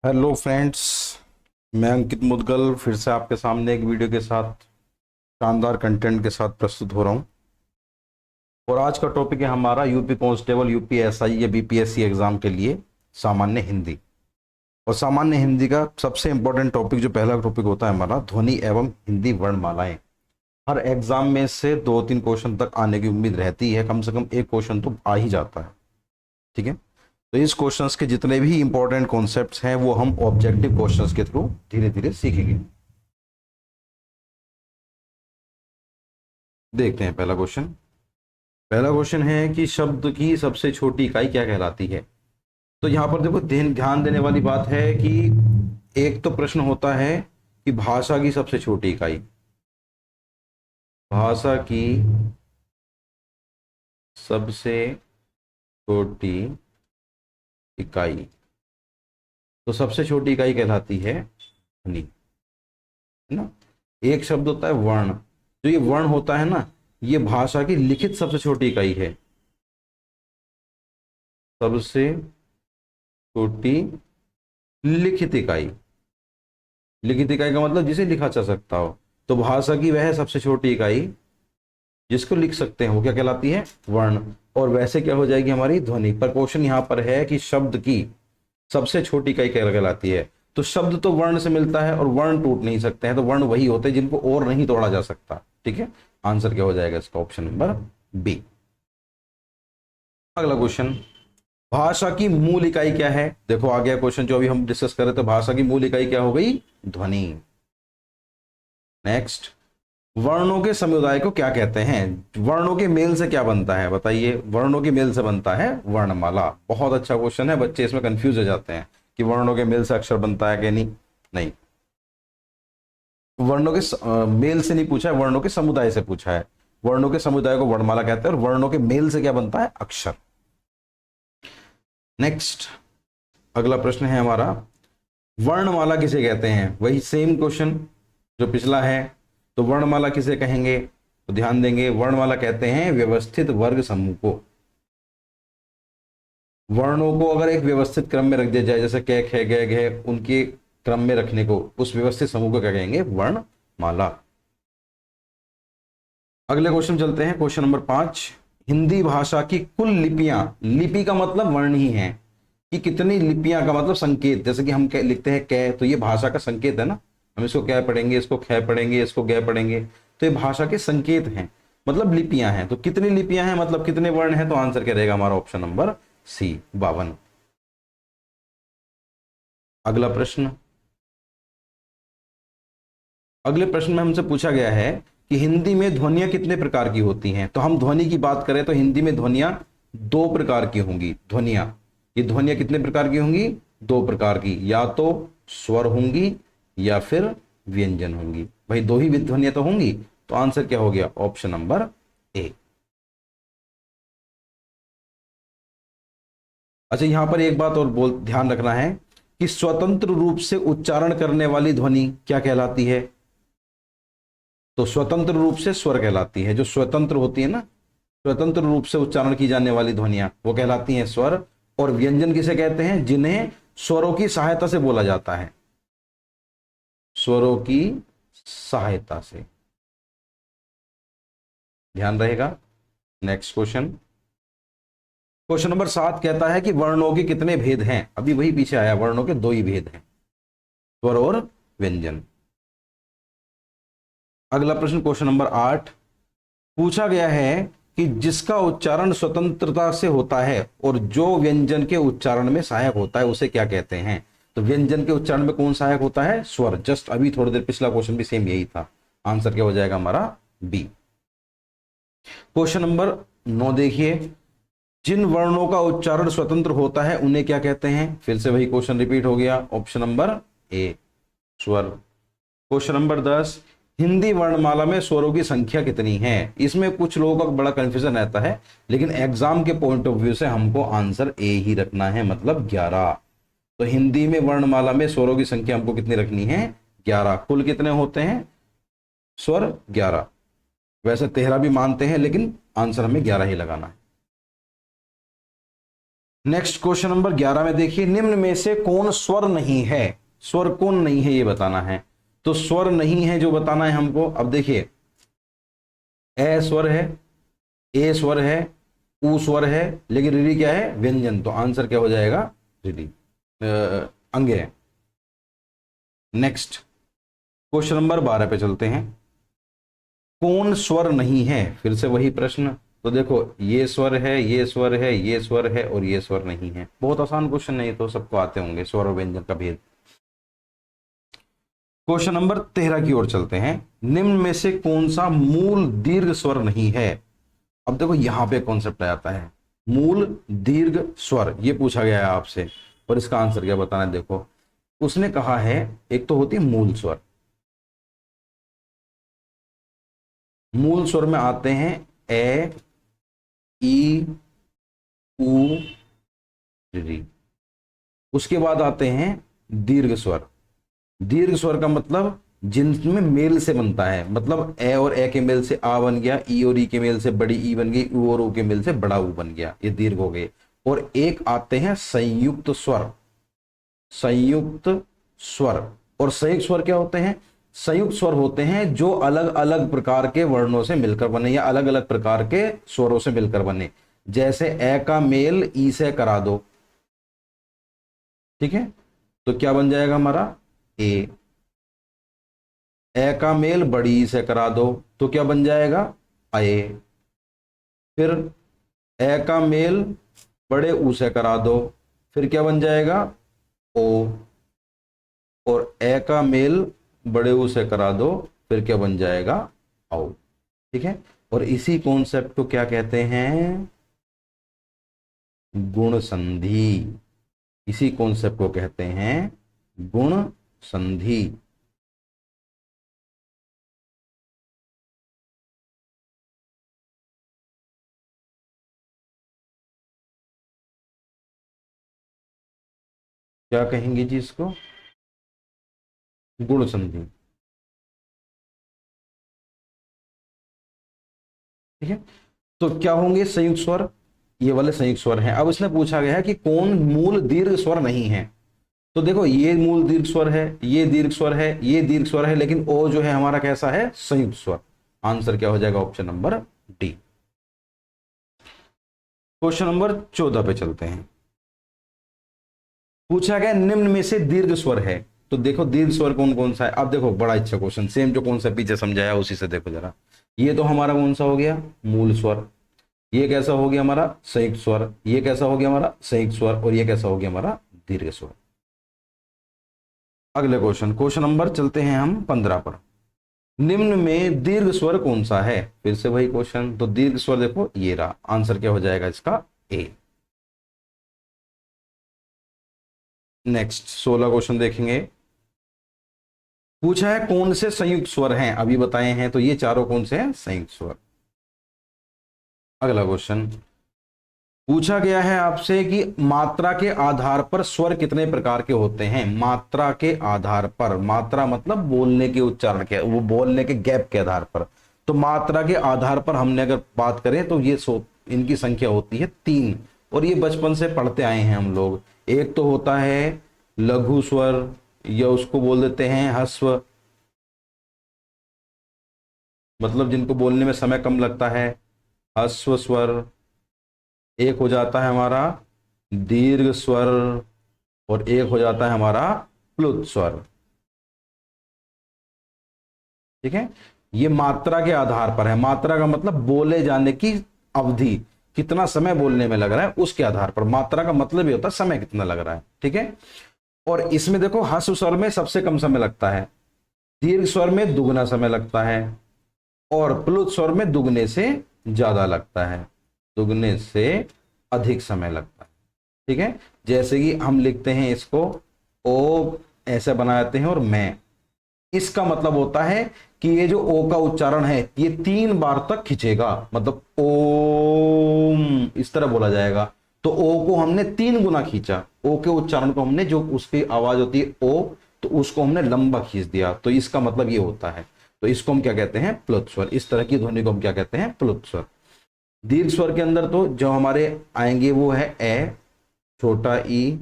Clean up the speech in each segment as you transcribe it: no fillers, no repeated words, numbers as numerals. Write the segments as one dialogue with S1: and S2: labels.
S1: Hello friends. मैं अंकित मुदगल फिर से आपके सामने एक वीडियो के साथ शानदार कंटेंट के साथ प्रस्तुत हो रहा हूं। और आज का टॉपिक है हमारा यूपी कांस्टेबल, यूपी एसआई या बीपीएससी एग्जाम के लिए सामान्य हिंदी। और सामान्य हिंदी का सबसे इंपॉर्टेंट टॉपिक, जो पहला टॉपिक होता है हमारा, ध्वनि एवं हिंदी वर्णमालाएं। हर एग्जाम में से 2-3 क्वेश्चन तक आने की उम्मीद रहती है, कम से कम एक क्वेश्चन तो आ ही जाता है। ठीक है, तो इस क्वेश्चंस के जितने भी इंपॉर्टेंट कॉन्सेप्ट्स हैं वो हम ऑब्जेक्टिव क्वेश्चंस के थ्रू धीरे धीरे सीखेंगे। देखते हैं पहला क्वेश्चन। पहला क्वेश्चन है कि शब्द की सबसे छोटी इकाई क्या कहलाती है। तो यहां पर देखो, ध्यान देने वाली बात है कि एक तो प्रश्न होता है कि भाषा की सबसे छोटी इकाई, भाषा की सबसे छोटी इकाई, तो सबसे छोटी इकाई कहलाती है ध्वनि, है ना। एक शब्द होता है वर्ण, जो ये वर्ण होता है ना, ये भाषा की लिखित सबसे छोटी इकाई है। सबसे छोटी लिखित इकाई, लिखित इकाई का मतलब जिसे लिखा जा सकता हो। तो भाषा की वह सबसे छोटी इकाई जिसको लिख सकते हैं वो क्या कहलाती है, वर्ण। और वैसे क्या हो जाएगी हमारी, ध्वनि। पर क्वेश्चन यहां पर है कि शब्द की सबसे छोटी इकाई क्या कहलाती है। तो शब्द तो वर्ण से मिलता है और वर्ण टूट नहीं सकते हैं, तो वर्ण वही होते हैं जिनको और नहीं तोड़ा जा सकता। ठीक है, आंसर क्या हो जाएगा इसका, ऑप्शन नंबर बी। अगला क्वेश्चन, भाषा की मूल इकाई क्या है। देखो आ गया क्वेश्चन जो अभी हम डिस्कस कर रहे थे, भाषा की मूल इकाई क्या हो गई, ध्वनि। नेक्स्ट, वर्णों के समुदाय को क्या कहते हैं। वर्णों के मेल से क्या बनता है, बताइए। वर्णों के मेल से बनता है वर्णमाला। बहुत अच्छा क्वेश्चन है, बच्चे इसमें कंफ्यूज हो जाते हैं कि वर्णों के मेल से अक्षर बनता है कि नहीं। नहीं, वर्णों के मेल से नहीं पूछा है, वर्णों के समुदाय से पूछा है। वर्णों के समुदाय को वर्णमाला कहते हैं और वर्णों के मेल से क्या बनता है, अक्षर। नेक्स्ट, अगला प्रश्न है हमारा, वर्णमाला किसे कहते हैं। वही सेम क्वेश्चन जो पिछला है। तो वर्णमाला किसे कहेंगे, तो ध्यान देंगे, वर्णमाला कहते हैं व्यवस्थित वर्ग समूह को। वर्णों को अगर एक व्यवस्थित क्रम में रख दिया जाए, जैसे क ख ग घ, उनके क्रम में रखने को, उस व्यवस्थित समूह को क्या कहेंगे, वर्णमाला। अगले क्वेश्चन चलते हैं, क्वेश्चन नंबर 5। हिंदी भाषा की कुल लिपियां, लिपि का मतलब वर्ण ही है, कि कितनी लिपियां का मतलब संकेत। जैसे कि हम लिखते हैं क, तो ये भाषा का संकेत है ना। हम इसको क्या पढ़ेंगे, इसको ख पढ़ेंगे, इसको ग पढ़ेंगे, तो ये भाषा के संकेत हैं, मतलब लिपियां हैं। तो कितनी लिपियां हैं मतलब कितने वर्ण हैं, तो आंसर क्या रहेगा हमारा, ऑप्शन नंबर सी, 52। अगला प्रश्न, अगले प्रश्न में हमसे पूछा गया है कि हिंदी में ध्वनियां कितने प्रकार की होती हैं। तो हम ध्वनि की बात करें तो हिंदी में ध्वनियां 2 प्रकार की होंगी। ध्वनियां, ये ध्वनियां कितने प्रकार की होंगी, 2 प्रकार की। या तो स्वर होंगी या फिर व्यंजन होंगी। भाई दो ही ध्वनियां तो होंगी, तो आंसर क्या हो गया, ऑप्शन नंबर ए। अच्छा, यहां पर एक बात और ध्यान रखना है कि स्वतंत्र रूप से उच्चारण करने वाली ध्वनि क्या कहलाती है। तो स्वतंत्र रूप से स्वर कहलाती है, जो स्वतंत्र होती है ना, स्वतंत्र रूप से उच्चारण की जाने वाली ध्वनियां वो कहलाती हैं स्वर। और व्यंजन किसे कहते हैं, जिन्हें स्वरों की सहायता से बोला जाता है, स्वरों की सहायता से। ध्यान रहेगा। नेक्स्ट क्वेश्चन, क्वेश्चन नंबर 7 कहता है कि वर्णों के कितने भेद हैं। अभी वही पीछे आया, वर्णों के 2 ही भेद हैं, स्वर और व्यंजन। अगला प्रश्न, क्वेश्चन नंबर 8, पूछा गया है कि जिसका उच्चारण स्वतंत्रता से होता है और जो व्यंजन के उच्चारण में सहायक होता है उसे क्या कहते हैं। तो व्यंजन के उच्चारण में कौन सहायक होता है, स्वर। जस्ट अभी थोड़ी देर पिछला क्वेश्चन भी सेम यही था। आंसर क्या हो जाएगा हमारा, बी। क्वेश्चन नंबर 9 देखिए, जिन वर्णों का उच्चारण स्वतंत्र होता है उन्हें क्या कहते हैं। फिर से वही क्वेश्चन रिपीट हो गया, ऑप्शन नंबर ए, स्वर। क्वेश्चन नंबर 10, हिंदी वर्णमाला में स्वरों की संख्या कितनी है। इसमें कुछ लोगों का बड़ा कंफ्यूजन रहता है, लेकिन एग्जाम के पॉइंट ऑफ व्यू से हमको आंसर ए ही रखना है, मतलब 11। तो हिंदी में वर्णमाला में स्वरों की संख्या हमको कितनी रखनी है, 11। कुल कितने होते हैं स्वर, 11। वैसे 13 भी मानते हैं, लेकिन आंसर हमें 11 ही लगाना है। नेक्स्ट क्वेश्चन नंबर 11 में देखिए, निम्न में से कौन स्वर नहीं है, स्वर कौन नहीं है ये बताना है। तो स्वर नहीं है जो बताना है हमको। अब देखिए, ए स्वर है, ए स्वर है, ऊ स्वर है, लेकिन ऋ क्या है, व्यंजन। तो आंसर क्या हो जाएगा, ऋ अंगे है। नेक्स्ट क्वेश्चन नंबर 12 पे चलते हैं, कौन स्वर नहीं है, फिर से वही प्रश्न। तो देखो, ये स्वर है, ये स्वर है, ये स्वर है और ये स्वर नहीं है। बहुत आसान क्वेश्चन है ये, तो सबको आते होंगे स्वर और व्यंजन का भेद। क्वेश्चन नंबर 13 की ओर चलते हैं, निम्न में से कौन सा मूल दीर्घ स्वर नहीं है। अब देखो यहां पे कॉन्सेप्ट आ जाता है, मूल दीर्घ स्वर, ये पूछा गया है आपसे और इसका आंसर क्या बताना है। देखो उसने कहा है, एक तो होती है मूल स्वर, मूल स्वर में आते हैं ए, ई, उ, री। उसके बाद आते हैं दीर्घ स्वर। दीर्घ स्वर का मतलब जिनमें मेल से बनता है, मतलब ए और ए के मेल से आ बन गया, ई और ई के मेल से बड़ी ई बन गई, उ और ऊ के मेल से बड़ा ऊ बन गया, ये दीर्घ हो गए। और एक आते हैं संयुक्त स्वर, संयुक्त स्वर। और संयुक्त स्वर क्या होते हैं, संयुक्त स्वर होते हैं जो अलग अलग प्रकार के वर्णों से मिलकर बने या अलग अलग प्रकार के स्वरों से मिलकर बने। जैसे ए का मेल ई से करा दो, ठीक है, तो क्या बन जाएगा हमारा ए। ए का मेल बड़ी ई से करा दो तो क्या बन जाएगा ए। फिर ए का मेल बड़े ऊ से करा दो, फिर क्या बन जाएगा ओ। और ए का मेल बड़े ऊ से करा दो, फिर क्या बन जाएगा औ। ठीक है, और इसी कॉन्सेप्ट को क्या कहते हैं, गुण संधि। इसी कॉन्सेप्ट को कहते हैं गुण संधि। क्या कहेंगे जी इसको, गुण संधि। ठीक है, तो क्या होंगे संयुक्त स्वर, ये वाले संयुक्त स्वर हैं। अब इसने पूछा गया है कि कौन मूल दीर्घ स्वर नहीं है। तो देखो ये मूल दीर्घ स्वर है, ये दीर्घ स्वर है, ये दीर्घ स्वर है, लेकिन ओ जो है हमारा कैसा है, संयुक्त स्वर। आंसर क्या हो जाएगा, option number D. Question number 14 पे चलते हैं, पूछा गया निम्न में से दीर्घ स्वर है। तो देखो दीर्घ स्वर कौन कौन सा है। अब देखो बड़ा अच्छा क्वेश्चन, सेम जो कौन सा पीछे समझाया उसी से देखो जरा। ये तो हमारा कौन सा हो गया, मूल स्वर। ये कैसा हो गया हमारा, संयुक्त स्वर। ये कैसा हो गया हमारा, संयुक्त स्वर। और ये कैसा हो गया हमारा, दीर्घ स्वर। अगले क्वेश्चन नंबर चलते हैं हम 15 पर, निम्न में दीर्घ स्वर कौन सा है। फिर से वही क्वेश्चन, तो दीर्घ स्वर देखो ये रहा। आंसर क्या हो जाएगा इसका, ए। नेक्स्ट 16 क्वेश्चन देखेंगे, पूछा है कौन से संयुक्त स्वर हैं, अभी बताए हैं, तो ये चारों कौन से हैं, संयुक्त स्वर। अगला क्वेश्चन पूछा गया है आपसे कि मात्रा के आधार पर स्वर कितने प्रकार के होते हैं। मात्रा के आधार पर, मात्रा मतलब बोलने के उच्चारण के, वो बोलने के गैप के आधार पर। तो मात्रा के आधार पर हमने अगर बात करें तो ये इनकी संख्या होती है 3, और ये बचपन से पढ़ते आए हैं हम लोग। एक तो होता है लघु स्वर, या उसको बोल देते हैं ह्रस्व, मतलब जिनको बोलने में समय कम लगता है, ह्रस्व स्वर। एक हो जाता है हमारा दीर्घ स्वर, और एक हो जाता है हमारा प्लुत स्वर। ठीक है, ये मात्रा के आधार पर है। मात्रा का मतलब बोले जाने की अवधि, कितना समय बोलने में लग रहा है उसके आधार पर। मात्रा का मतलब ये होता है समय कितना लग रहा है। ठीक है, और इसमें देखो ह्रस्व स्वर में सबसे कम समय लगता है, दीर्घ स्वर में दुगना समय लगता है, और प्लुत स्वर में दुगने से ज्यादा लगता है, दुगने से अधिक समय लगता है। ठीक है, जैसे कि हम लिखते हैं इसको ओ, ऐसे बनाते हैं, और मैं, इसका मतलब होता है कि ये जो ओ का उच्चारण है ये 3 बार तक खींचेगा, मतलब ओम इस तरह बोला जाएगा। तो ओ को हमने 3 गुना खींचा, ओ के उच्चारण को हमने, जो उसकी आवाज होती है ओ, तो उसको हमने लंबा खींच दिया, तो इसका मतलब ये होता है। तो इसको हम क्या कहते हैं, प्लुत स्वर। इस तरह की ध्वनि को हम क्या कहते हैं, प्लुत स्वर। दीर्घ स्वर के अंदर तो जो हमारे आएंगे वो है ए, छोटा ई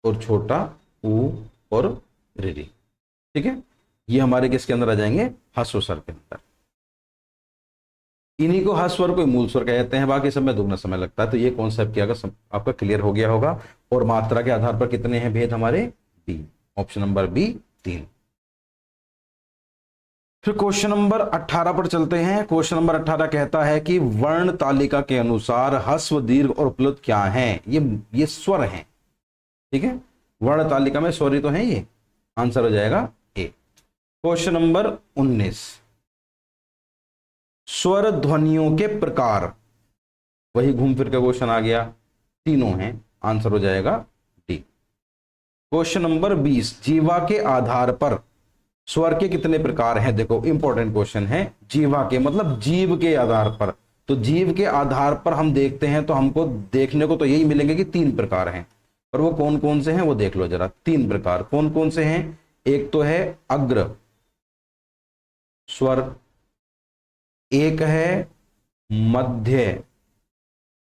S1: और छोटा ऊ और ऋ। ठीक है, ये हमारे किसके अंदर आ जाएंगे, ह्रस्व स्वर के अंदर। इन्हीं को ह्रस्व स्वर को मूल स्वर कहते हैं, बाकी सब में दुगना समय लगता है। तो ये कॉन्सेप्ट क्या आपका क्लियर हो गया होगा। और मात्रा के आधार पर कितने हैं भेद हमारे, 3। Option number B 3। फिर क्वेश्चन नंबर 18 पर चलते हैं। क्वेश्चन नंबर 18 कहता है कि वर्ण तालिका के अनुसार ह्रस्व, दीर्घ और प्लुत क्या हैं। ये स्वर हैं। ठीक है, वर्ण तालिका में स्वर ही तो है, ये आंसर हो जाएगा ए। क्वेश्चन नंबर 19, स्वर ध्वनियों के प्रकार, वही घूम फिर के क्वेश्चन आ गया, तीनों हैं, आंसर हो जाएगा डी। क्वेश्चन नंबर 20, जीवा के आधार पर स्वर के कितने प्रकार हैं। देखो इंपॉर्टेंट क्वेश्चन है, जीवा के मतलब जीव के आधार पर। तो जीव के आधार पर हम देखते हैं तो हमको देखने को तो यही मिलेंगे कि 3 प्रकार हैं, और वो कौन कौन से हैं वो देख लो जरा। 3 प्रकार कौन कौन से हैं, एक तो है अग्र स्वर, एक है मध्य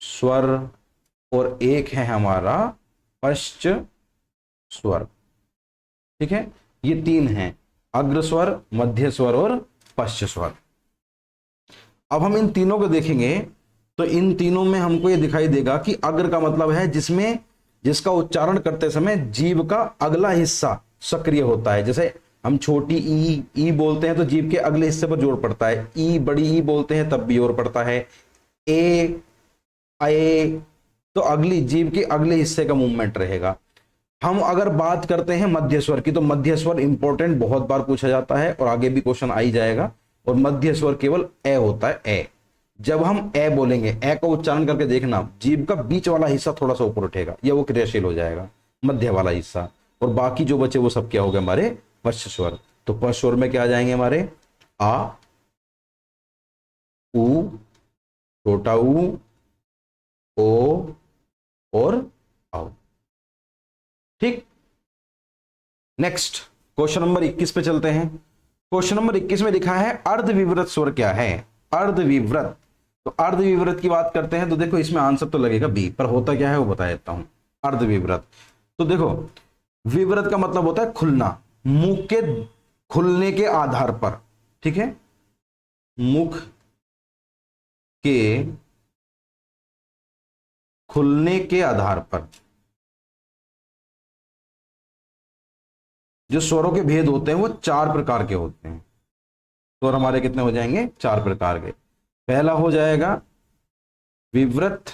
S1: स्वर, और एक है हमारा पश्च स्वर। ठीक है, ये 3 हैं, अग्र स्वर, मध्य स्वर और पश्च स्वर। अब हम इन तीनों को देखेंगे तो इन तीनों में हमको ये दिखाई देगा कि अग्र का मतलब है जिसका उच्चारण करते समय जीभ का अगला हिस्सा सक्रिय होता है। जैसे हम छोटी ई बोलते हैं तो जीभ के अगले हिस्से पर जोर पड़ता है, ई बड़ी ई बोलते हैं तब भी जोर पड़ता है, ए तो अगली जीभ के अगले हिस्से का मूवमेंट रहेगा। हम अगर बात करते हैं मध्य स्वर की, तो मध्य स्वर इंपॉर्टेंट, बहुत बार पूछा जाता है और आगे भी क्वेश्चन आ ही जाएगा। और मध्य स्वर केवल ए होता है, ए। जब हम ए बोलेंगे, ए का उच्चारण करके देखना, जीभ का बीच वाला हिस्सा थोड़ा सा ऊपर उठेगा, या वो क्रियाशील हो जाएगा, मध्य वाला हिस्सा। और बाकी जो बचे वो सब क्या हो गए हमारे पश्च स्वर। तो पश्च स्वर में क्या आ जाएंगे हमारे, आ, उ, छोटा ऊ, ओ और औ। ठीक, नेक्स्ट क्वेश्चन नंबर 21 पे चलते हैं। क्वेश्चन नंबर 21 में लिखा है अर्धविवृत स्वर क्या है। अर्धविवृत, तो अर्धविवृत की बात करते हैं तो देखो इसमें आंसर तो लगेगा बी, पर होता क्या है वो बता देता हूं। अर्धविवृत, तो देखो विवृत का मतलब होता है खुलना, मुख के खुलने के आधार पर। ठीक है, मुख के खुलने के आधार पर जो स्वरों के भेद होते हैं वो 4 प्रकार के होते हैं। स्वर हमारे कितने हो जाएंगे, 4 प्रकार के। पहला हो जाएगा विवृत,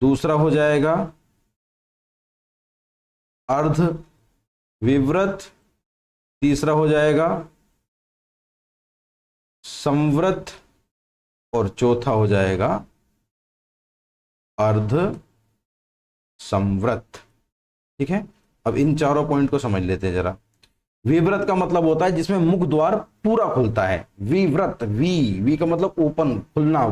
S1: दूसरा हो जाएगा अर्ध विवृत, तीसरा हो जाएगा संवृत, और चौथा हो जाएगा अर्ध संवृत। ठीक है, अब इन चारों पॉइंट को समझ लेते हैं जरा। विवृत का मतलब होता है जिसमें मुख द्वार पूरा खुलता है, विवृत, वी का मतलब ओपन, खुलना।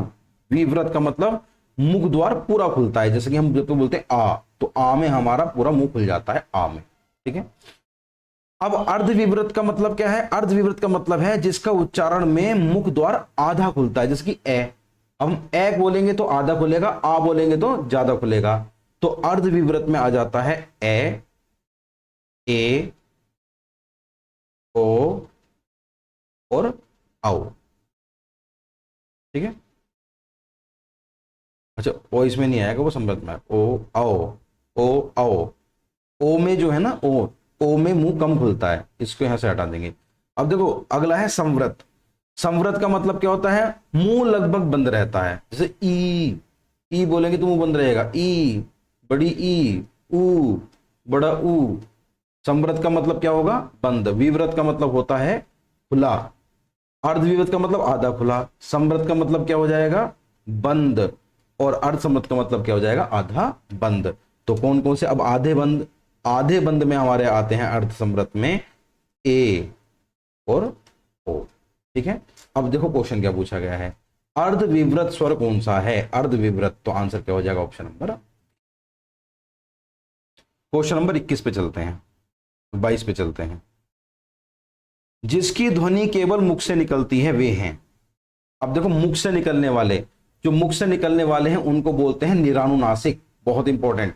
S1: विवृत का मतलब मुख द्वार पूरा खुलता है, जैसे कि हम जब तो बोलते हैं आ, तो आ में हमारा पूरा मुंह खुल जाता है, आ में। ठीक है, अब अर्धविवृत का मतलब क्या है। अर्धविवृत का मतलब है जिसका उच्चारण में मुख द्वार आधा खुलता है, जैसे कि ए। हम ए बोलेंगे तो आधा खुलेगा, आ बोलेंगे तो ज्यादा खुलेगा। तो अर्धविवृत में आ जाता है ए, ओ और औ। ठीक है, अच्छा ओ इसमें नहीं आएगा, वो संवृत में ओ औ। ओ में जो है ना, ओ में मुंह कम खुलता है, इसको यहां से हटा देंगे। अब देखो अगला है संवृत। संवृत का मतलब क्या होता है, मुंह लगभग बंद रहता है। जैसे ई बोलेंगे तो मुंह बंद रहेगा, ई बड़ी ई, ऊ बड़ा ऊ। संवृत का मतलब क्या होगा, बंद। विवृत का मतलब होता है खुला। अर्धविवृत का मतलब आधा खुला। संवृत का मतलब क्या हो जाएगा, बंद। और अर्धसंवृत का मतलब क्या हो जाएगा, आधा बंद। तो कौन कौन से अब आधे बंद में हमारे आते हैं अर्धसंवृत में ए और ओ। ठीक है, अब देखो क्वेश्चन क्या पूछा गया है, अर्धविवृत स्वर कौन सा है। अर्धविवृत, तो आंसर क्या हो जाएगा, ऑप्शन नंबर। क्वेश्चन नंबर 21 पे चलते हैं, 22 पे चलते हैं। जिसकी ध्वनि केवल मुख से निकलती है वे हैं। अब देखो मुख से निकलने वाले, जो मुख से निकलने वाले हैं उनको बोलते हैं निरानुनासिक। बहुत इंपॉर्टेंट।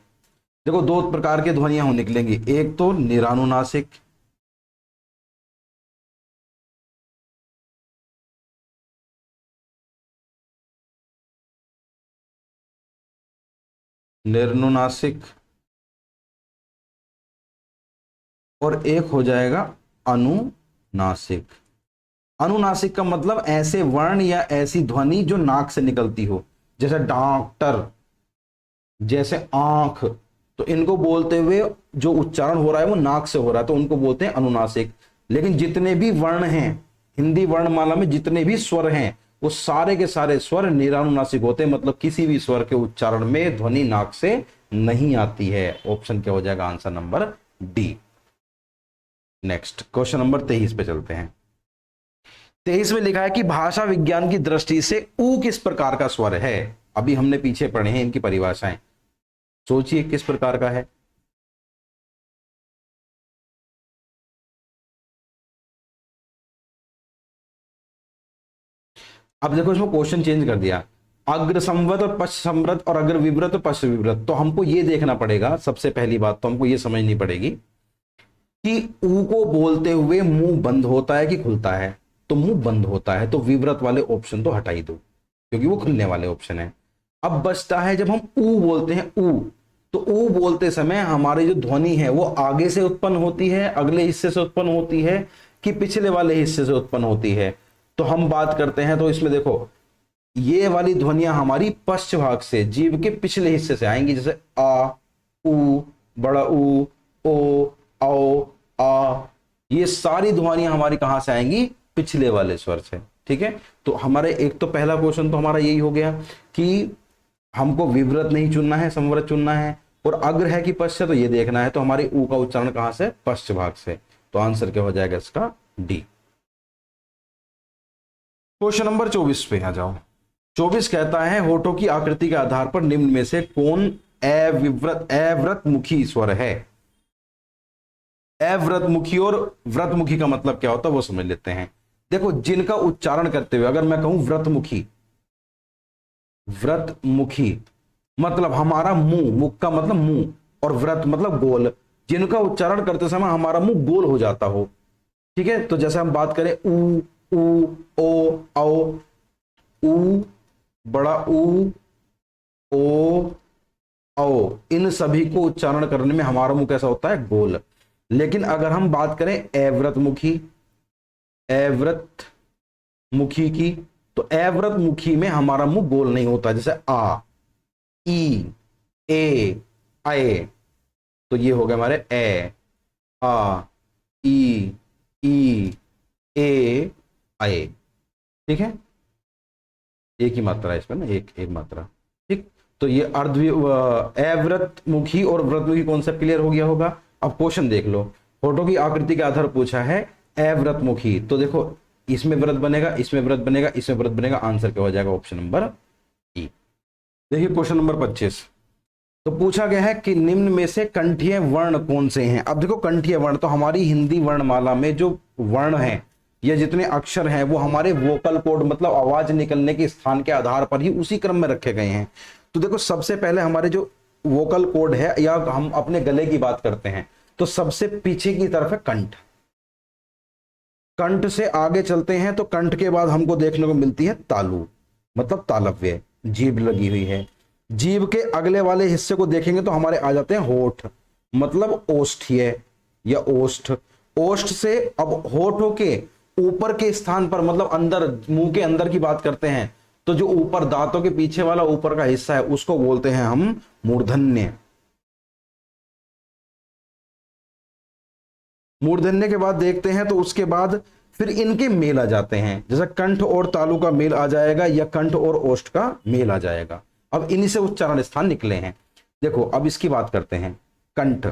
S1: देखो दो प्रकार के ध्वनियां निकलेंगी, एक तो निरानुनासिक, निर्नुनासिक, और एक हो जाएगा अनुनासिक। अनुनासिक का मतलब ऐसे वर्ण या ऐसी ध्वनि जो नाक से निकलती हो, जैसे डॉक्टर, जैसे आंख, तो इनको बोलते हुए जो उच्चारण हो रहा है वो नाक से हो रहा है, तो उनको बोलते हैं अनुनासिक। लेकिन जितने भी वर्ण हैं हिंदी वर्णमाला में, जितने भी स्वर हैं, वो सारे के सारे स्वर निरानुनासिक होते हैं, मतलब किसी भी स्वर के उच्चारण में ध्वनि नाक से नहीं आती है। ऑप्शन क्या हो जाएगा? Answer number D. Next question number 23 पे चलते हैं। 23 में लिखा है कि भाषा विज्ञान की दृष्टि से ऊ किस प्रकार का स्वर है? अभी हमने पीछे पढ़े हैं इनकी परिभाषाएं, सोचिए किस प्रकार का है। अब देखो इसमें क्वेश्चन चेंज कर दिया, अग्र संवृत और पश्च संवृत और अग्र विवृत और पश्च विवृत। तो हमको ये देखना पड़ेगा, सबसे पहली बात तो हमको ये समझनी पड़ेगी कि ऊ को बोलते हुए मुंह बंद होता है कि खुलता है? तो मुंह बंद होता है, तो विवृत वाले ऑप्शन तो हटा ही दो क्योंकि वो खुलने वाले ऑप्शन है। अब बचता है जब हम ऊ बोलते हैं, ऊ, तो ऊ बोलते समय हमारी जो ध्वनि है वो आगे से उत्पन्न होती है, अगले हिस्से से उत्पन्न होती है, कि पिछले वाले हिस्से से उत्पन्न होती है? तो हम बात करते हैं तो इसमें देखो ये वाली ध्वनियां हमारी पश्च भाग से, जीभ के पिछले हिस्से से आएंगी, जैसे आ, ऊ, बड़ा ऊ, ओ, औ, आ, ये सारी ध्वनियां हमारी कहां से आएंगी? पिछले वाले स्वर से। ठीक है, तो हमारे एक तो पहला क्वेश्चन तो हमारा यही हो गया कि हमको विवृत नहीं चुनना है, संवृत चुनना है, और अग्र है कि पश्च, तो ये देखना है। तो हमारे ऊ का उच्चारण कहां से? पश्च भाग से। तो आंसर क्या हो जाएगा इसका? डी। क्वेश्चन नंबर 24 पे आ जाओ। 24 कहता है होठों की आकृति के आधार पर निम्न में से कौन अव्रतमुखी स्वर है? अव्रतमुखी और व्रतमुखी का मतलब क्या होता है वो समझ लेते हैं। देखो जिनका उच्चारण करते हुए अगर मैं कहूं व्रतमुखी, व्रतमुखी मतलब हमारा मुंह, मुख का मतलब मुंह, और व्रत मतलब गोल, जिनका उच्चारण करते समय हमारा मुंह गोल हो जाता हो। ठीक है, तो जैसे हम बात करें ऊ, ऊ, ओ, औ, ऊ, बड़ा ऊ, ओ, औ, इन सभी को उच्चारण करने में हमारा मुंह कैसा होता है? गोल। लेकिन अगर हम बात करें अव्रतमुखी, अव्रतमुखी की, तो अव्रतमुखी में हमारा मुंह गोल नहीं होता, जैसे आ, ई, ए, आए, तो ये हो गए हमारे ए, आ, ई, ए, आए। ठीक है, एक ही मात्रा है इसमें ना, एक मात्रा। ठीक, तो ये अव्रतमुखी और व्रतमुखी कॉन्सेप्ट क्लियर हो गया होगा। अब क्वेश्चन देख लो, होठों की आकृति के आधार पूछा है अव्रतमुखी, तो देखो इसमें व्रत बनेगा, इसमें व्रत बनेगा, इसमें व्रत बनेगा, आंसर क्या हो जाएगा? ऑप्शन नंबर ई। देखिए क्वेश्चन नंबर 25, तो पूछा गया है कि निम्न में से कंठीय वर्ण कौन से हैं? अब देखो कंठीय वर्ण तो हमारी हिंदी वर्णमाला में जो वर्ण है या जितने अक्षर हैं वो हमारे वोकल कोड मतलब आवाज निकलने के स्थान के आधार पर ही उसी क्रम में रखे गए हैं। तो देखो सबसे पहले हमारे जो वोकल कोड है, या हम अपने गले की बात करते हैं, तो सबसे पीछे की तरफ है कंठ। कंठ से आगे चलते हैं तो कंठ के बाद हमको देखने को मिलती है तालु, मतलब तालव्य, जीभ लगी हुई है। जीभ के अगले वाले हिस्से को देखेंगे तो हमारे आ जाते हैं होठ, मतलब ओष्ठ्य या ओष्ठ। ओष्ठ से अब होठों के ऊपर के स्थान पर, मतलब अंदर, मुंह के अंदर की बात करते हैं, तो जो ऊपर दांतों के पीछे वाला ऊपर का हिस्सा है उसको बोलते हैं हम मूर्धन्य। मूर्धन्य के बाद देखते हैं तो उसके बाद फिर इनके मेल आ जाते हैं, जैसे कंठ और तालु का मेल आ जाएगा या कंठ और ओष्ठ का मेल आ जाएगा। अब इन्हीं से उच्चारण स्थान निकले हैं। देखो अब इसकी बात करते हैं, कंठ,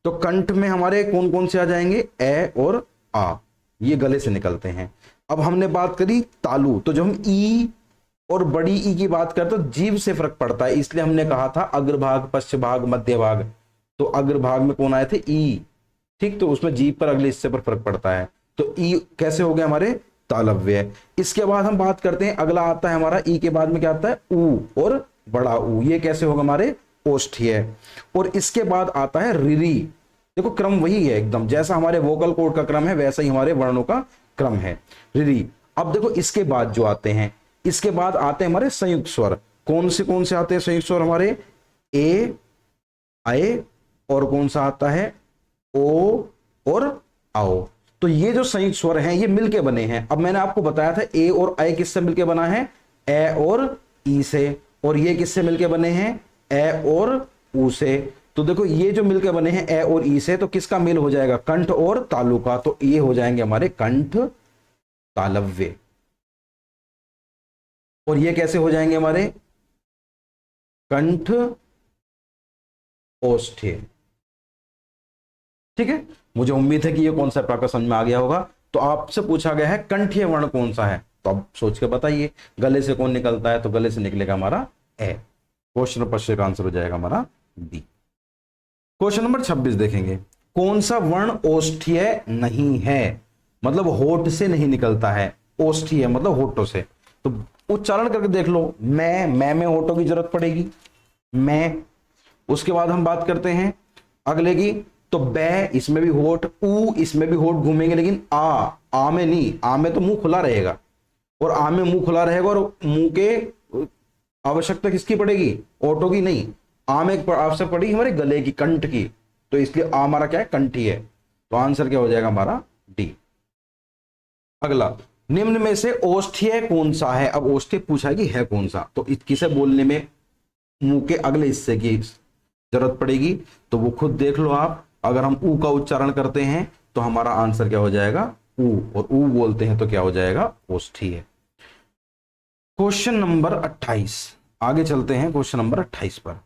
S1: तो कंठ में हमारे कौन कौन से आ जाएंगे? ए और आ, ये गले से निकलते हैं। अब हमने बात करी तालु, तो जब हम ई और बड़ी ई की बात करते तो जीभ से फर्क पड़ता है, इसलिए हमने कहा था अग्रभाग, पश्च भाग, मध्य भाग। तो अग्रभाग में कौन आए थे? ई। ठीक, तो उसमें जीभ पर अगले हिस्से पर फर्क पड़ता है। तो ई कैसे हो गए हमारे? तालव्य। इसके बाद हम बात करते हैं, अगला आता है हमारा ई के बाद में क्या आता है, ऊ और बड़ा ऊ। ये कैसे होगा हमारे, ओष्ठ्य। और इसके बाद आता है रिरी। देखो क्रम वही है एकदम, जैसा हमारे वोकल कोड का क्रम है वैसा ही हमारे वर्णों का क्रम है, रिरी। अब देखो इसके बाद जो आते हैं, इसके बाद आते हैं हमारे संयुक्त स्वर। कौन से आते हैं संयुक्त स्वर हमारे, ए, आए, और कौन सा आता है, ओ और आओ। तो ये जो संयुक्त स्वर हैं ये मिलके बने हैं। अब मैंने आपको बताया था ए और आई किससे मिलके बना है, ए और ई से, और ये किससे मिलके बने हैं, ए और ऊ से। तो देखो ये जो मिलके बने हैं ए और ई से, तो किसका मेल हो जाएगा, कंठ और तालु का। तो ये हो जाएंगे हमारे कंठ तालव्य। और ये कैसे हो जाएंगे हमारे, कंठ ओष्ठ्य। ठीक है, मुझे उम्मीद है कि ये कॉन्सेप्ट आपका समझ में आ गया होगा। तो आपसे पूछा गया है कंठीय वर्ण कौन सा है, तो अब सोच के बताइए, गले से कौन निकलता है, तो गले से निकलेगा हमारा ए। क्वेश्चन नंबर 5 का आंसर हो जाएगा हमारा बी। क्वेश्चन नंबर 26 देखेंगे, कौन सा वर्ण ओष्ठ्य नहीं है, मतलब होठ से नहीं निकलता है, ओष्ठ्य मतलब होठों से। तो उच्चारण करके देख लो, मैं में होठों की जरूरत पड़ेगी, मैं। उसके बाद हम बात करते हैं अगले की, तो बै, इसमें भी होठ, ऊ, इसमें भी होठ घूमेंगे, लेकिन आ में नहीं, आ में तो मुंह खुला रहेगा, और आ में मुंह खुला रहेगा, और मुंह के आवश्यकता किसकी पड़ेगी, ओठों की नहीं, आ में आवश्यकता पड़ेगी हमारे गले की, कंठ की। तो इसलिए आ हमारा क्या है, कंठी है। तो आंसर क्या हो जाएगा हमारा डी। अगला, निम्न में से ओष्ठ्य कौन सा है। अब ओष्ठ्य पूछा कि है कौन सा, तो किसे बोलने में मुंह के अगले हिस्से की जरूरत पड़ेगी, तो वो खुद देख लो आप। अगर हम ऊ का उच्चारण करते हैं तो हमारा आंसर क्या हो जाएगा, ऊ, और ऊ बोलते हैं तो क्या हो जाएगा, ओष्ठ्य। क्वेश्चन नंबर 28, आगे चलते हैं क्वेश्चन नंबर 28 पर।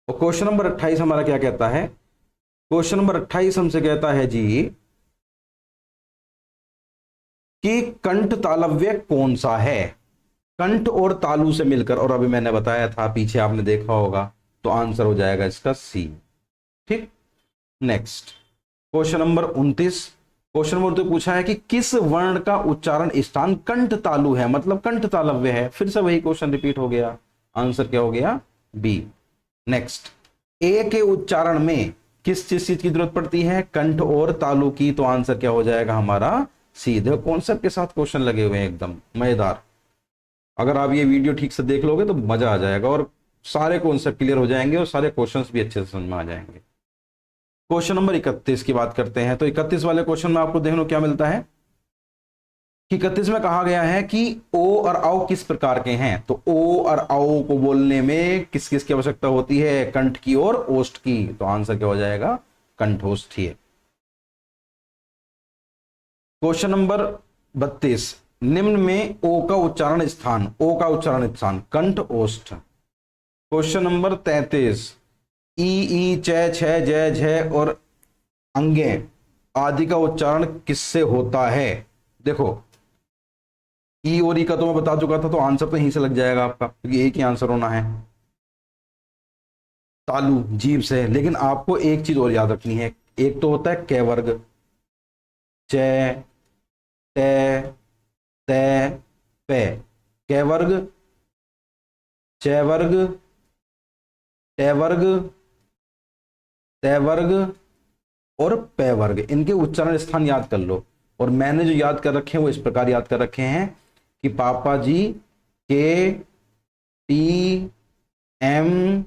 S1: और क्वेश्चन नंबर 28 हमारा क्या कहता है, क्वेश्चन नंबर 28 हमसे कहता है जी कि कंठ तालव्य कौन सा है, कंठ और तालु से मिलकर। और अभी मैंने बताया था, पीछे आपने देखा होगा, तो आंसर हो जाएगा इसका सी। ठीक, next question number 29। Question number 29 पूछा है कि किस वर्ण का उच्चारण स्थान कंठ तालु है, मतलब कंठ तालव्य है। फिर से वही क्वेश्चन रिपीट हो गया, आंसर क्या हो गया, बी। नेक्स्ट, ए के उच्चारण में किस चीज की जरूरत पड़ती है, कंठ और तालु की। तो आंसर क्या हो जाएगा हमारा सी। देखो कॉन्सेप्ट के साथ क्वेश्चन लगे हुए हैं, एकदम मजेदार। अगर आप ये वीडियो ठीक से देख लोगे तो मजा आ जाएगा, और सारे कॉन्सेप्ट क्लियर हो जाएंगे, और सारे क्वेश्चंस भी अच्छे से समझ में आ जाएंगे। क्वेश्चन नंबर 31 की बात करते हैं। तो 31 वाले क्वेश्चन में आपको देखो क्या मिलता है कि 31 में कहा गया है कि ओ और आओ किस प्रकार के हैं। तो ओ और आओ को बोलने में किस किस की आवश्यकता होती है, कंठ की और ओष्ठ की। तो आंसर क्या हो जाएगा, कंठोष्ठीय। क्वेश्चन नंबर 32, निम्न में ओ का उच्चारण स्थान, ओ का उच्चारण स्थान कंठ ओष्ठ। क्वेश्चन नंबर 33, ई च छ जय झ और अंगे आदि का उच्चारण किससे होता है। देखो ई और ई का तो मैं बता चुका था, तो आंसर तो यहीं से लग जाएगा आपका, क्योंकि एक ही आंसर होना है, तालु, जीभ से। लेकिन आपको एक चीज और याद रखनी है, एक तो होता है कै वर्ग, च, टे, ते, पे, कै वर्ग, च वर्ग, टे वर्ग, ते वर्ग और पे वर्ग। इनके उच्चारण स्थान याद कर लो। और मैंने जो याद कर रखे हैं वो इस प्रकार याद कर रखे हैं कि पापा जी के टी एम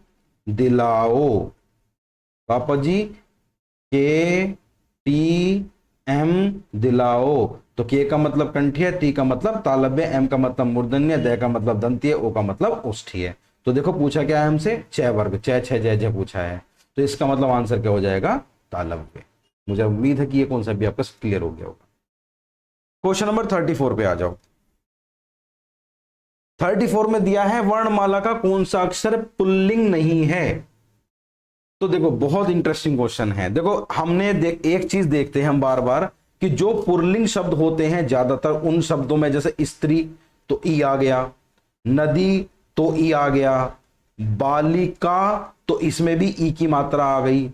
S1: दिलाओ, पापा जी के टी एम दिलाओ। तो के का मतलब कंठीय, टी का मतलब तालव्य, एम का मतलब मूर्धन्य, द का मतलब दंतीय, ओ का मतलब ओष्ठीय। तो देखो पूछा क्या है हमसे, च वर्ग, च छ जय जय पूछा है, तो इसका मतलब आंसर क्या हो जाएगा, तालव्य। मुझे उम्मीद है कि ये कॉन्सेप्ट भी आपका क्लियर हो गया होगा। क्वेश्चन नंबर 34 पे आ जाओ। 34 में दिया है वर्णमाला का कौन सा अक्षर पुल्लिंग नहीं है। तो देखो बहुत इंटरेस्टिंग क्वेश्चन है। देखो हमने एक चीज देखते हैं हम बार बार कि जो पुल्लिंग शब्द होते हैं ज्यादातर उन शब्दों में, जैसे स्त्री तो ई आ गया, नदी तो ई आ गया, बालिका तो इसमें भी ई की मात्रा आ गई।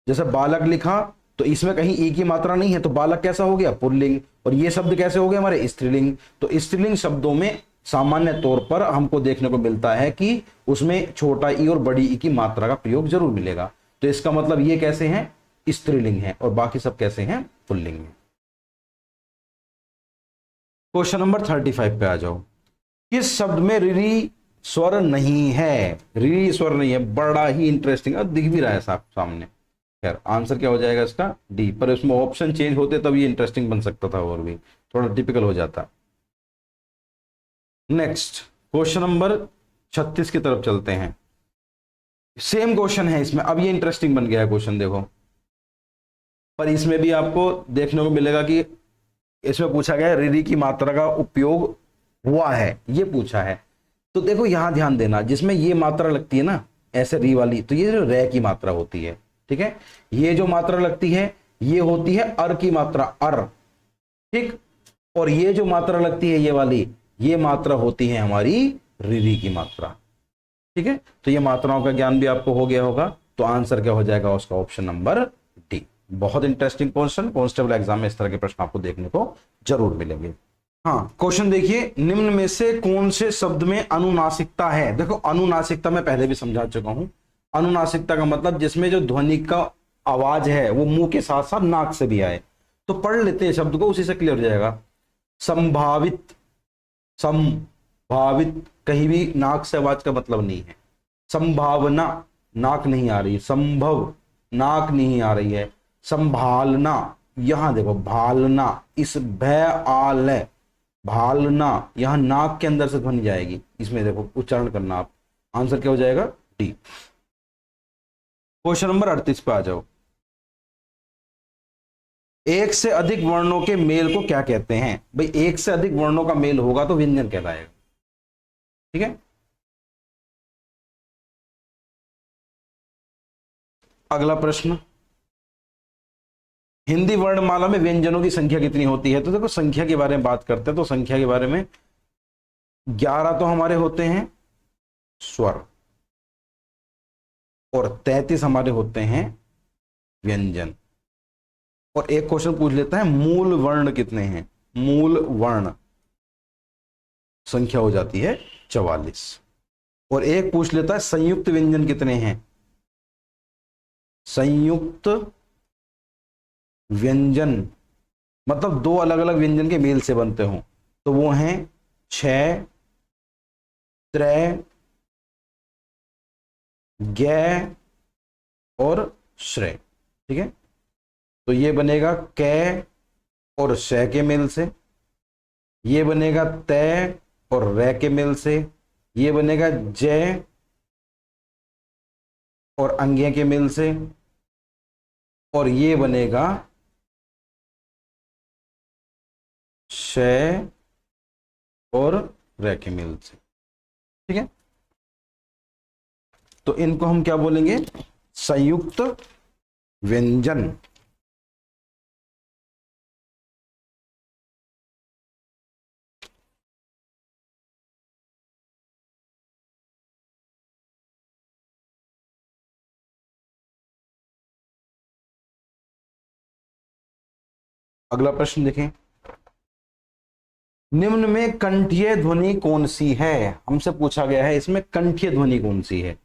S1: जैसे बालक लिखा तो इसमें कहीं ई की मात्रा नहीं है, तो बालक कैसा हो गया? पुल्लिंग। और ये शब्द कैसे हो गए हमारे? स्त्रीलिंग। तो स्त्रीलिंग शब्दों में सामान्य तौर पर हमको देखने को मिलता है कि उसमें छोटा ई और बड़ी ई की मात्रा का प्रयोग जरूर मिलेगा। तो इसका मतलब ये कैसे हैं? स्त्रीलिंग है, और बाकी सब कैसे हैं? पुल्लिंग है। क्वेश्चन नंबर 35 पे आ जाओ। किस शब्द में रिरी स्वर नहीं है? रिरी स्वर नहीं है, बड़ा ही इंटरेस्टिंग, अब दिख भी रहा है साफ सामने। खैर आंसर क्या हो जाएगा इसका? डी। पर इसमें ऑप्शन चेंज होते तब ये इंटरेस्टिंग बन सकता था, और भी थोड़ा टिपिकल हो जाता। नेक्स्ट क्वेश्चन नंबर 36 की तरफ चलते हैं। सेम क्वेश्चन है इसमें, अब ये इंटरेस्टिंग बन गया है क्वेश्चन, देखो। पर इसमें भी आपको देखने को मिलेगा कि इसमें पूछा गया है रिरी की मात्रा का उपयोग हुआ है, ये पूछा है। तो देखो यहां ध्यान देना, जिसमें ये मात्रा लगती है ना ऐसे री वाली, तो ये जो रे की मात्रा होती है, ठीक है। ये जो मात्रा लगती है ये होती है अर की मात्रा, अर, ठीक। और ये जो मात्रा लगती है ये वाली, ये मात्रा होती है हमारी रिरी की मात्रा, ठीक है। तो ये मात्राओं का ज्ञान भी आपको हो गया होगा। तो आंसर क्या हो जाएगा उसका? Option number D. बहुत इंटरेस्टिंग क्वेश्चन, कांस्टेबल एग्जाम में इस तरह के प्रश्न आपको देखने को जरूर मिलेंगे। हाँ, क्वेश्चन देखिए, निम्न में से कौन से शब्द में अनुनासिकता है? देखो अनुनासिकता मैं पहले भी समझा चुका हूं। अनुनासिकता का मतलब जिसमें जो ध्वनि का आवाज है वो मुंह के साथ साथ नाक से भी आए। तो पढ़ लेते हैं शब्द को, उसी से क्लियर हो जाएगा। संभावित, संभावित कहीं भी नाक से आवाज का मतलब नहीं है। संभावना, नाक नहीं आ रही। संभव, नाक नहीं आ रही है। संभालना, यहां देखो भालना, इस भय आल है, भालना, यहां नाक के अंदर से ध्वनि जाएगी, इसमें देखो उच्चारण करना आप। आंसर क्या हो जाएगा? डी। क्वेश्चन नंबर 38 पे आ जाओ। एक से अधिक वर्णों के मेल को क्या कहते हैं? भाई एक से अधिक वर्णों का मेल होगा तो व्यंजन कहलाएगा, ठीक है। अगला प्रश्न, हिंदी वर्णमाला में व्यंजनों की संख्या कितनी होती है? तो देखो संख्या के बारे में बात करते हैं, तो संख्या के बारे में 11 तो हमारे होते हैं स्वर, और 33 हमारे होते हैं व्यंजन। और एक क्वेश्चन पूछ लेता है मूल वर्ण कितने हैं? मूल वर्ण संख्या हो जाती है 44। और एक पूछ लेता है संयुक्त व्यंजन कितने हैं? संयुक्त व्यंजन मतलब दो अलग अलग व्यंजन के मेल से बनते हो, तो वो हैं 6, त्रय, ज्ञ और श्रेय, ठीक है। तो ये बनेगा कै और शय के मेल से, ये बनेगा तय और रै के मेल से, ये बनेगा जय और अंग्य के मेल से, और ये बनेगा शय और रै के मेल से, ठीक है। तो इनको हम क्या बोलेंगे? संयुक्त व्यंजन। अगला प्रश्न देखें, निम्न में कंठीय ध्वनि कौन सी है? हमसे पूछा गया है इसमें कंठीय ध्वनि कौन सी है,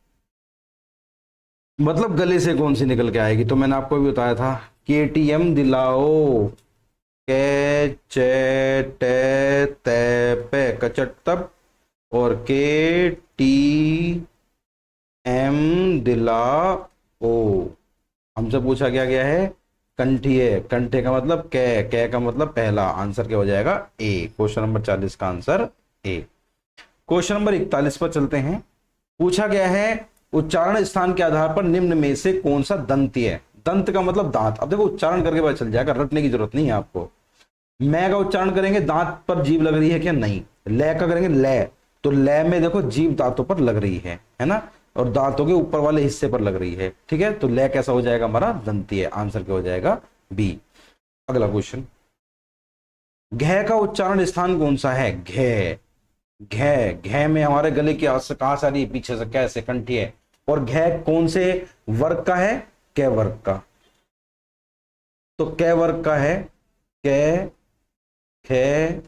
S1: मतलब गले से कौन सी निकल के आएगी। तो मैंने आपको भी बताया था केटीएम दिलाओ, के चे टे ते पे कचट तब, और के टी एम दिलाओ। हमसे पूछा गया है कंठीय, कंठे का मतलब कै का मतलब पहला। आंसर क्या हो जाएगा? ए। क्वेश्चन नंबर 40 का आंसर ए। क्वेश्चन नंबर 41 पर चलते हैं। पूछा गया है उच्चारण स्थान के आधार पर निम्न में से कौन सा दंती है? दंत का मतलब दांत। अब देखो उच्चारण करके पता चल जाएगा, रटने की जरूरत नहीं है आपको। मैं का उच्चारण करेंगे दांत पर जीभ लग रही है क्या? नहीं। ले का करेंगे ले, तो ले में देखो जीभ दांतों पर लग रही है ना, और दांतों के ऊपर वाले हिस्से पर लग रही है, ठीक है। तो ले कैसा हो जाएगा हमारा? दंती है। आंसर क्या हो जाएगा? बी। अगला क्वेश्चन, घ का उच्चारण स्थान कौन सा है? घ, घ, घ में हमारे गले की कहां से आ रही है? पीछे से, कैसे? कंठी है। और घ कौन से वर्ग का है? कै वर्ग का। तो कै वर्ग का है कै, खे,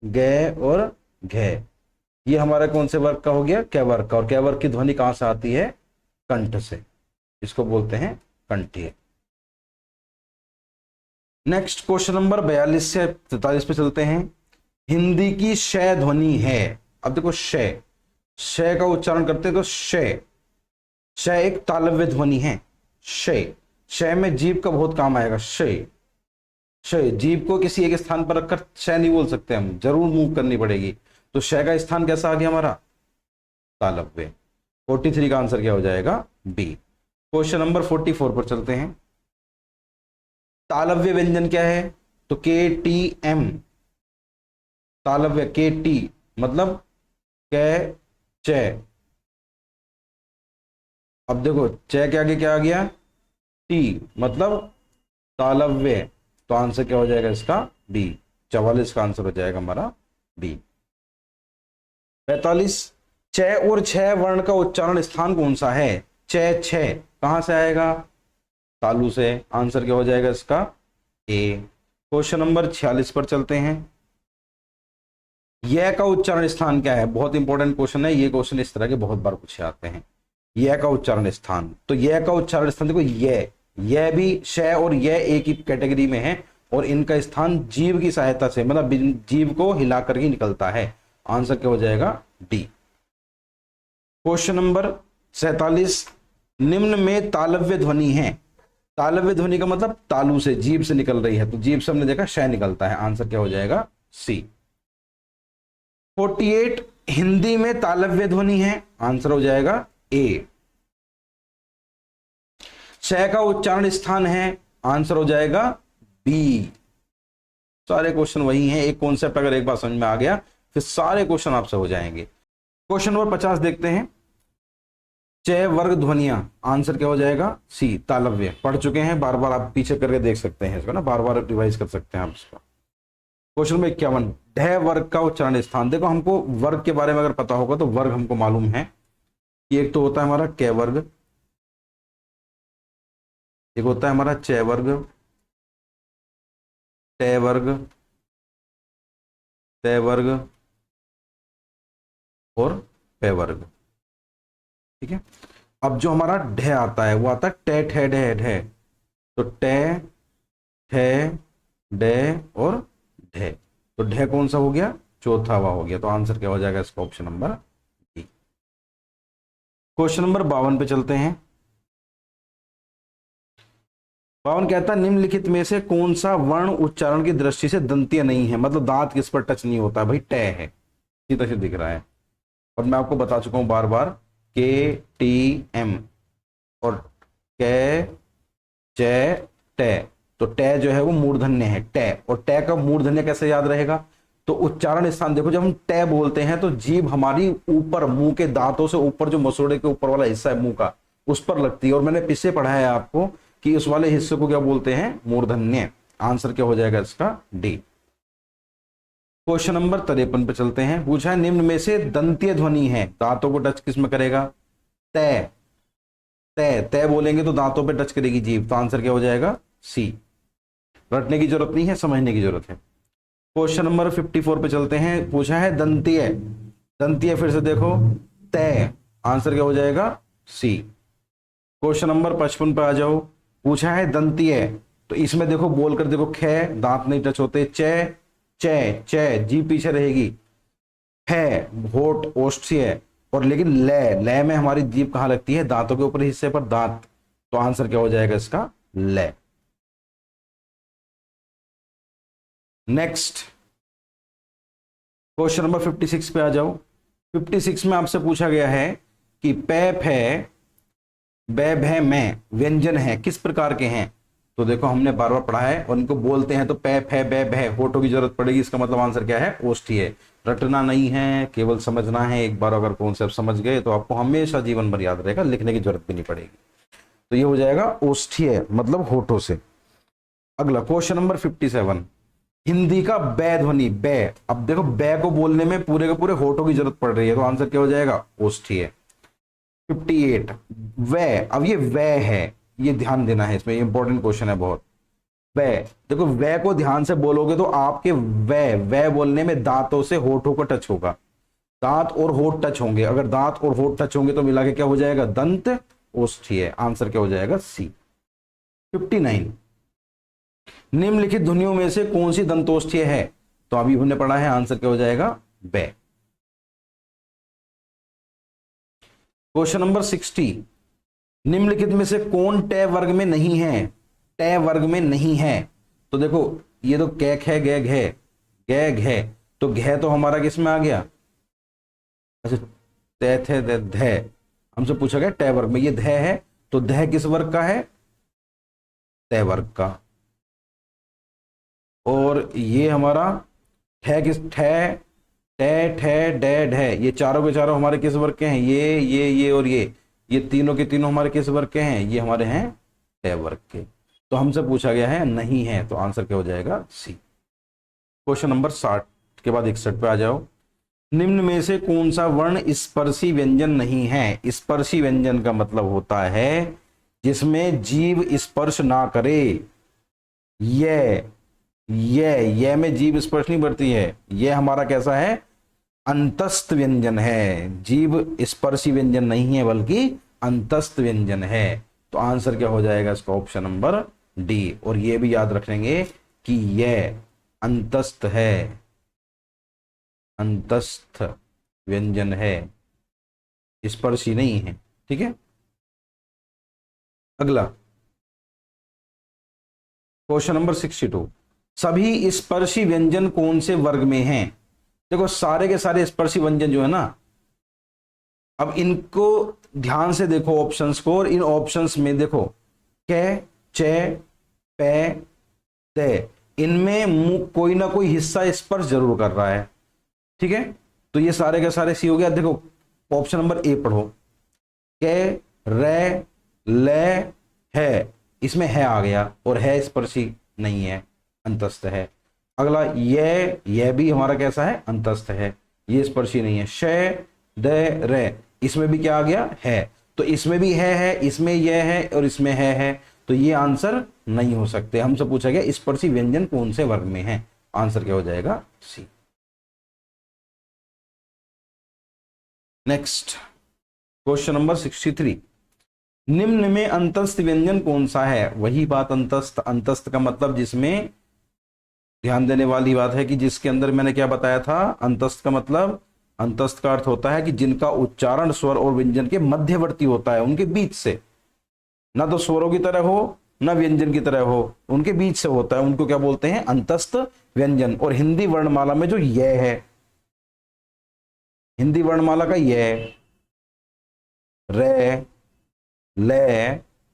S1: गे और घे। ये हमारा कौन से वर्ग का हो गया? कै वर्ग का। और कै वर्ग की ध्वनि कहां से आती है? कंठ से। इसको बोलते हैं कंठीय। नेक्स्ट क्वेश्चन नंबर 42 से 43 पे चलते हैं। हिंदी की श ध्वनि है। अब देखो श, श का उच्चारण करते हैं तो श, श एक तालव्य ध्वनि है। श, श में जीभ का बहुत काम आएगा। श, श जीभ को किसी एक स्थान पर रखकर श नहीं बोल सकते, हम जरूर मूव करनी पड़ेगी। तो श का स्थान कैसा आ गया हमारा? तालव्य। 43 का आंसर क्या हो जाएगा? बी। क्वेश्चन नंबर 44 पर चलते हैं। तालव्य व्यंजन क्या है? तो के टी एम। तालव्य के टी मतलब कै च। अब देखो च के आगे क्या आ गया? टी मतलब तालव्य। तो आंसर क्या हो जाएगा इसका? बी। 44 का आंसर हो जाएगा हमारा बी। 45, च और छ वर्ण का उच्चारण स्थान कौन सा है? च छ कहां से आएगा? तालु से। आंसर क्या हो जाएगा इसका? ए। क्वेश्चन नंबर 46 पर चलते हैं। यह का उच्चारण स्थान क्या है? बहुत इंपॉर्टेंट क्वेश्चन है ये। क्वेश्चन इस तरह के बहुत बार पूछे आते हैं। यह का उच्चारण स्थान, तो यह का उच्चारण स्थान देखो, यह भी श और यह एक ही कैटेगरी में है और इनका स्थान जीव की सहायता से, मतलब जीव को हिला कर ही निकलता है। आंसर क्या हो जाएगा? डी। क्वेश्चन नंबर 47, निम्न में तालव्य ध्वनि है। तालव्य ध्वनि का मतलब तालु से, जीभ से निकल रही है। तो जीभ से हमने देखा श निकलता है। आंसर क्या हो जाएगा? सी। 48, हिंदी में तालव्य ध्वनि है। आंसर हो जाएगा ए। श का उच्चारण स्थान है। आंसर हो जाएगा बी। सारे क्वेश्चन वही हैं। एक कॉन्सेप्ट अगर एक बार समझ में आ गया फिर सारे क्वेश्चन आपसे हो जाएंगे। क्वेश्चन नंबर 50 देखते हैं। च वर्ग ध्वनियां। आंसर क्या हो जाएगा? सी तालव्य। पढ़ चुके हैं, बार बार आप पीछे करके देख सकते हैं इसको ना, बार बार रिवाइज कर सकते हैं आप इसका। क्वेश्चन नंबर 51, ढ वर्ग का उच्चारण स्थान। देखो हमको वर्ग के बारे में अगर पता होगा तो वर्ग हमको मालूम है। एक तो होता है हमारा कै वर्ग, एक होता है हमारा च वर्ग, ट वर्ग, त वर्ग और पे वर्ग। ठीक है। अब जो हमारा ढ आता है वो आता है टे ठे ढे ढे। तो टे ठे डे और ढे। तो ढे कौन सा हो गया? चौथा हुआ हो गया। तो आंसर क्या हो जाएगा इसका? Option number D. Question number 52 पे चलते हैं। 52 कहता है निम्नलिखित में से कौन सा वर्ण उच्चारण की दृष्टि से दंतीय नहीं है, मतलब दांत किस पर टच नहीं होता? भाई टे है, सीधा सीधा दिख रहा है। और मैं आपको बता चुका हूं बार बार, के टी एम और कै च टे। तो टे जो है वो मूर्धन्य है, टे। और टे का मूर्धन्य कैसे याद रहेगा? तो उच्चारण स्थान देखो, जब हम टे बोलते हैं तो जीभ हमारी ऊपर, मुंह के दांतों से ऊपर, जो मसूड़े के ऊपर वाला हिस्सा है मुंह का, उस पर लगती है। और मैंने पीछे पढ़ा है आपको कि उस वाले हिस्से को क्या बोलते हैं? मूर्धन्य। आंसर क्या हो जाएगा इसका? डी। क्वेश्चन नंबर 53 पे चलते हैं। पूछा है निम्न में से दंतीय ध्वनि है, दांतों को टच किस में करेगा? तय। तय तय बोलेंगे तो दांतों पे टच करेगी जीभ। तो आंसर क्या हो जाएगा? सी। रटने की जरूरत नहीं है, समझने की जरूरत है। क्वेश्चन नंबर 54 पे चलते हैं। पूछा है दंतीय, दंतीय फिर से देखो तय। आंसर क्या हो जाएगा? सी। क्वेश्चन नंबर 55 पे आ जाओ। पूछा है दंतीय, तो इसमें देखो बोलकर देखो, खे दांत नहीं टच होते, च च च जीभ पीछे रहेगी, है होठ ओष्ठ्य, और लेकिन ले में हमारी जीभ कहां लगती है? दांतों के ऊपरी हिस्से पर, दांत। तो आंसर क्या हो जाएगा इसका? ले। नेक्स्ट क्वेश्चन नंबर 56 पे आ जाओ। 56 में आपसे पूछा गया है कि पे फे बै भे में व्यंजन है किस प्रकार के हैं? तो देखो हमने बार बार पढ़ा है, और इनको बोलते हैं तो पे फे बै भे होठों की जरूरत पड़ेगी। इसका मतलब आंसर क्या है? ओष्ठीय। रटना नहीं है, केवल समझना है। एक बार अगर कॉन्सेप्ट समझ गए तो आपको हमेशा जीवन भर याद रहेगा, लिखने की जरूरत भी नहीं पड़ेगी। तो ये हो जाएगा ओष्ठीय, मतलब होठों से। अगला क्वेश्चन नंबर 57, हिंदी का बै ध्वनि, बै। अब देखो बै को बोलने में पूरे के पूरे होठों की जरूरत पड़ रही है, तो आंसर क्या हो जाएगा? ओष्ठीय। 58, वै। अब ये वै है, ये ध्यान देना है, इसमें इंपॉर्टेंट क्वेश्चन है बहुत। वे, देखो वे को ध्यान से बोलोगे तो आपके वे बोलने में दांतों से होठों को टच होगा, दांत और होठ टच होंगे, अगर दांत और होठ टच होंगे तो मिला के क्या हो जाएगा, दंत ओष्ठ्य। आंसर क्या हो जाएगा, सी। 59, निम्नलिखित ध्वनियों में से कौन सी दंतोष्ठ्य है, तो अभी हमने पढ़ा है, आंसर क्या हो जाएगा, बे। क्वेश्चन नंबर 60, निम्नलिखित में से कौन टे वर्ग में नहीं है, टे वर्ग में नहीं है, तो देखो ये तो कैक है, गैग है, गैग है, तो घे तो हमारा किस में आ गया, अच्छा ते थे ध, हमसे पूछा गया टे वर्ग में, ये ध है, तो ध किस वर्ग का है, ते वर्ग का। और ये हमारा ठे किस, ठे टे ठे डे ढे, ये चारों के चारों हमारे किस वर्ग के हैं, ये और ये तीनों के तीनों हमारे किस वर्ग के हैं, ये हमारे हैं टे वर्ग के। तो हमसे पूछा गया है नहीं है, तो आंसर क्या हो जाएगा, सी। क्वेश्चन नंबर 60 के बाद 61 पे आ जाओ। निम्न में से कौन सा वर्ण स्पर्शी व्यंजन नहीं है। स्पर्शी व्यंजन का मतलब होता है जिसमें जीभ स्पर्श ना करे। ये में जीभ स्पर्श नहीं बढ़ती है, यह हमारा कैसा है, अंतस्थ व्यंजन है। जीभ स्पर्शी व्यंजन नहीं है बल्कि अंतस्थ व्यंजन है। तो आंसर क्या हो जाएगा इसका, ऑप्शन नंबर डी। और ये भी याद रखेंगे कि यह अंतस्थ है, अंतस्थ व्यंजन है, स्पर्शी नहीं है। ठीक है, अगला क्वेश्चन नंबर 62, सभी स्पर्शी व्यंजन कौन से वर्ग में हैं। देखो सारे के सारे स्पर्शी व्यंजन जो है ना, अब इनको ध्यान से देखो ऑप्शंस को, और इन ऑप्शंस में देखो कै, चे, पे, ते, इनमें कोई ना कोई हिस्सा स्पर्श जरूर कर रहा है। ठीक है, तो ये सारे के सारे सी हो गया। देखो ऑप्शन नंबर ए पढ़ो, के, रे, ले, है, इसमें है आ गया, और है स्पर्शी नहीं है, अंतस्थ है। अगला ये भी हमारा कैसा है, अंतस्थ है, ये स्पर्शी नहीं है। शे, द, रे, इसमें भी क्या आ गया, है, तो इसमें भी है, इसमें यह है और इसमें है, तो ये आंसर नहीं हो सकते। हमसे पूछा गया स्पर्शी व्यंजन कौन से वर्ग में है, आंसर क्या हो जाएगा, सी। नेक्स्ट क्वेश्चन नंबर 63, निम्न में अंतस्थ व्यंजन कौन सा है। वही बात, अंतस्थ, अंतस्थ का मतलब जिसमें, ध्यान देने वाली बात है कि जिसके अंदर मैंने क्या बताया था, अंतस्थ का मतलब, अंतस्थ का अर्थ होता है कि जिनका उच्चारण स्वर और व्यंजन के मध्यवर्ती होता है, उनके बीच से, ना तो स्वरों की तरह हो ना व्यंजन की तरह हो, उनके बीच से होता है, उनको क्या बोलते हैं, अंतस्थ व्यंजन। और हिंदी वर्णमाला में जो ये है, हिंदी वर्णमाला का ये, रे, ले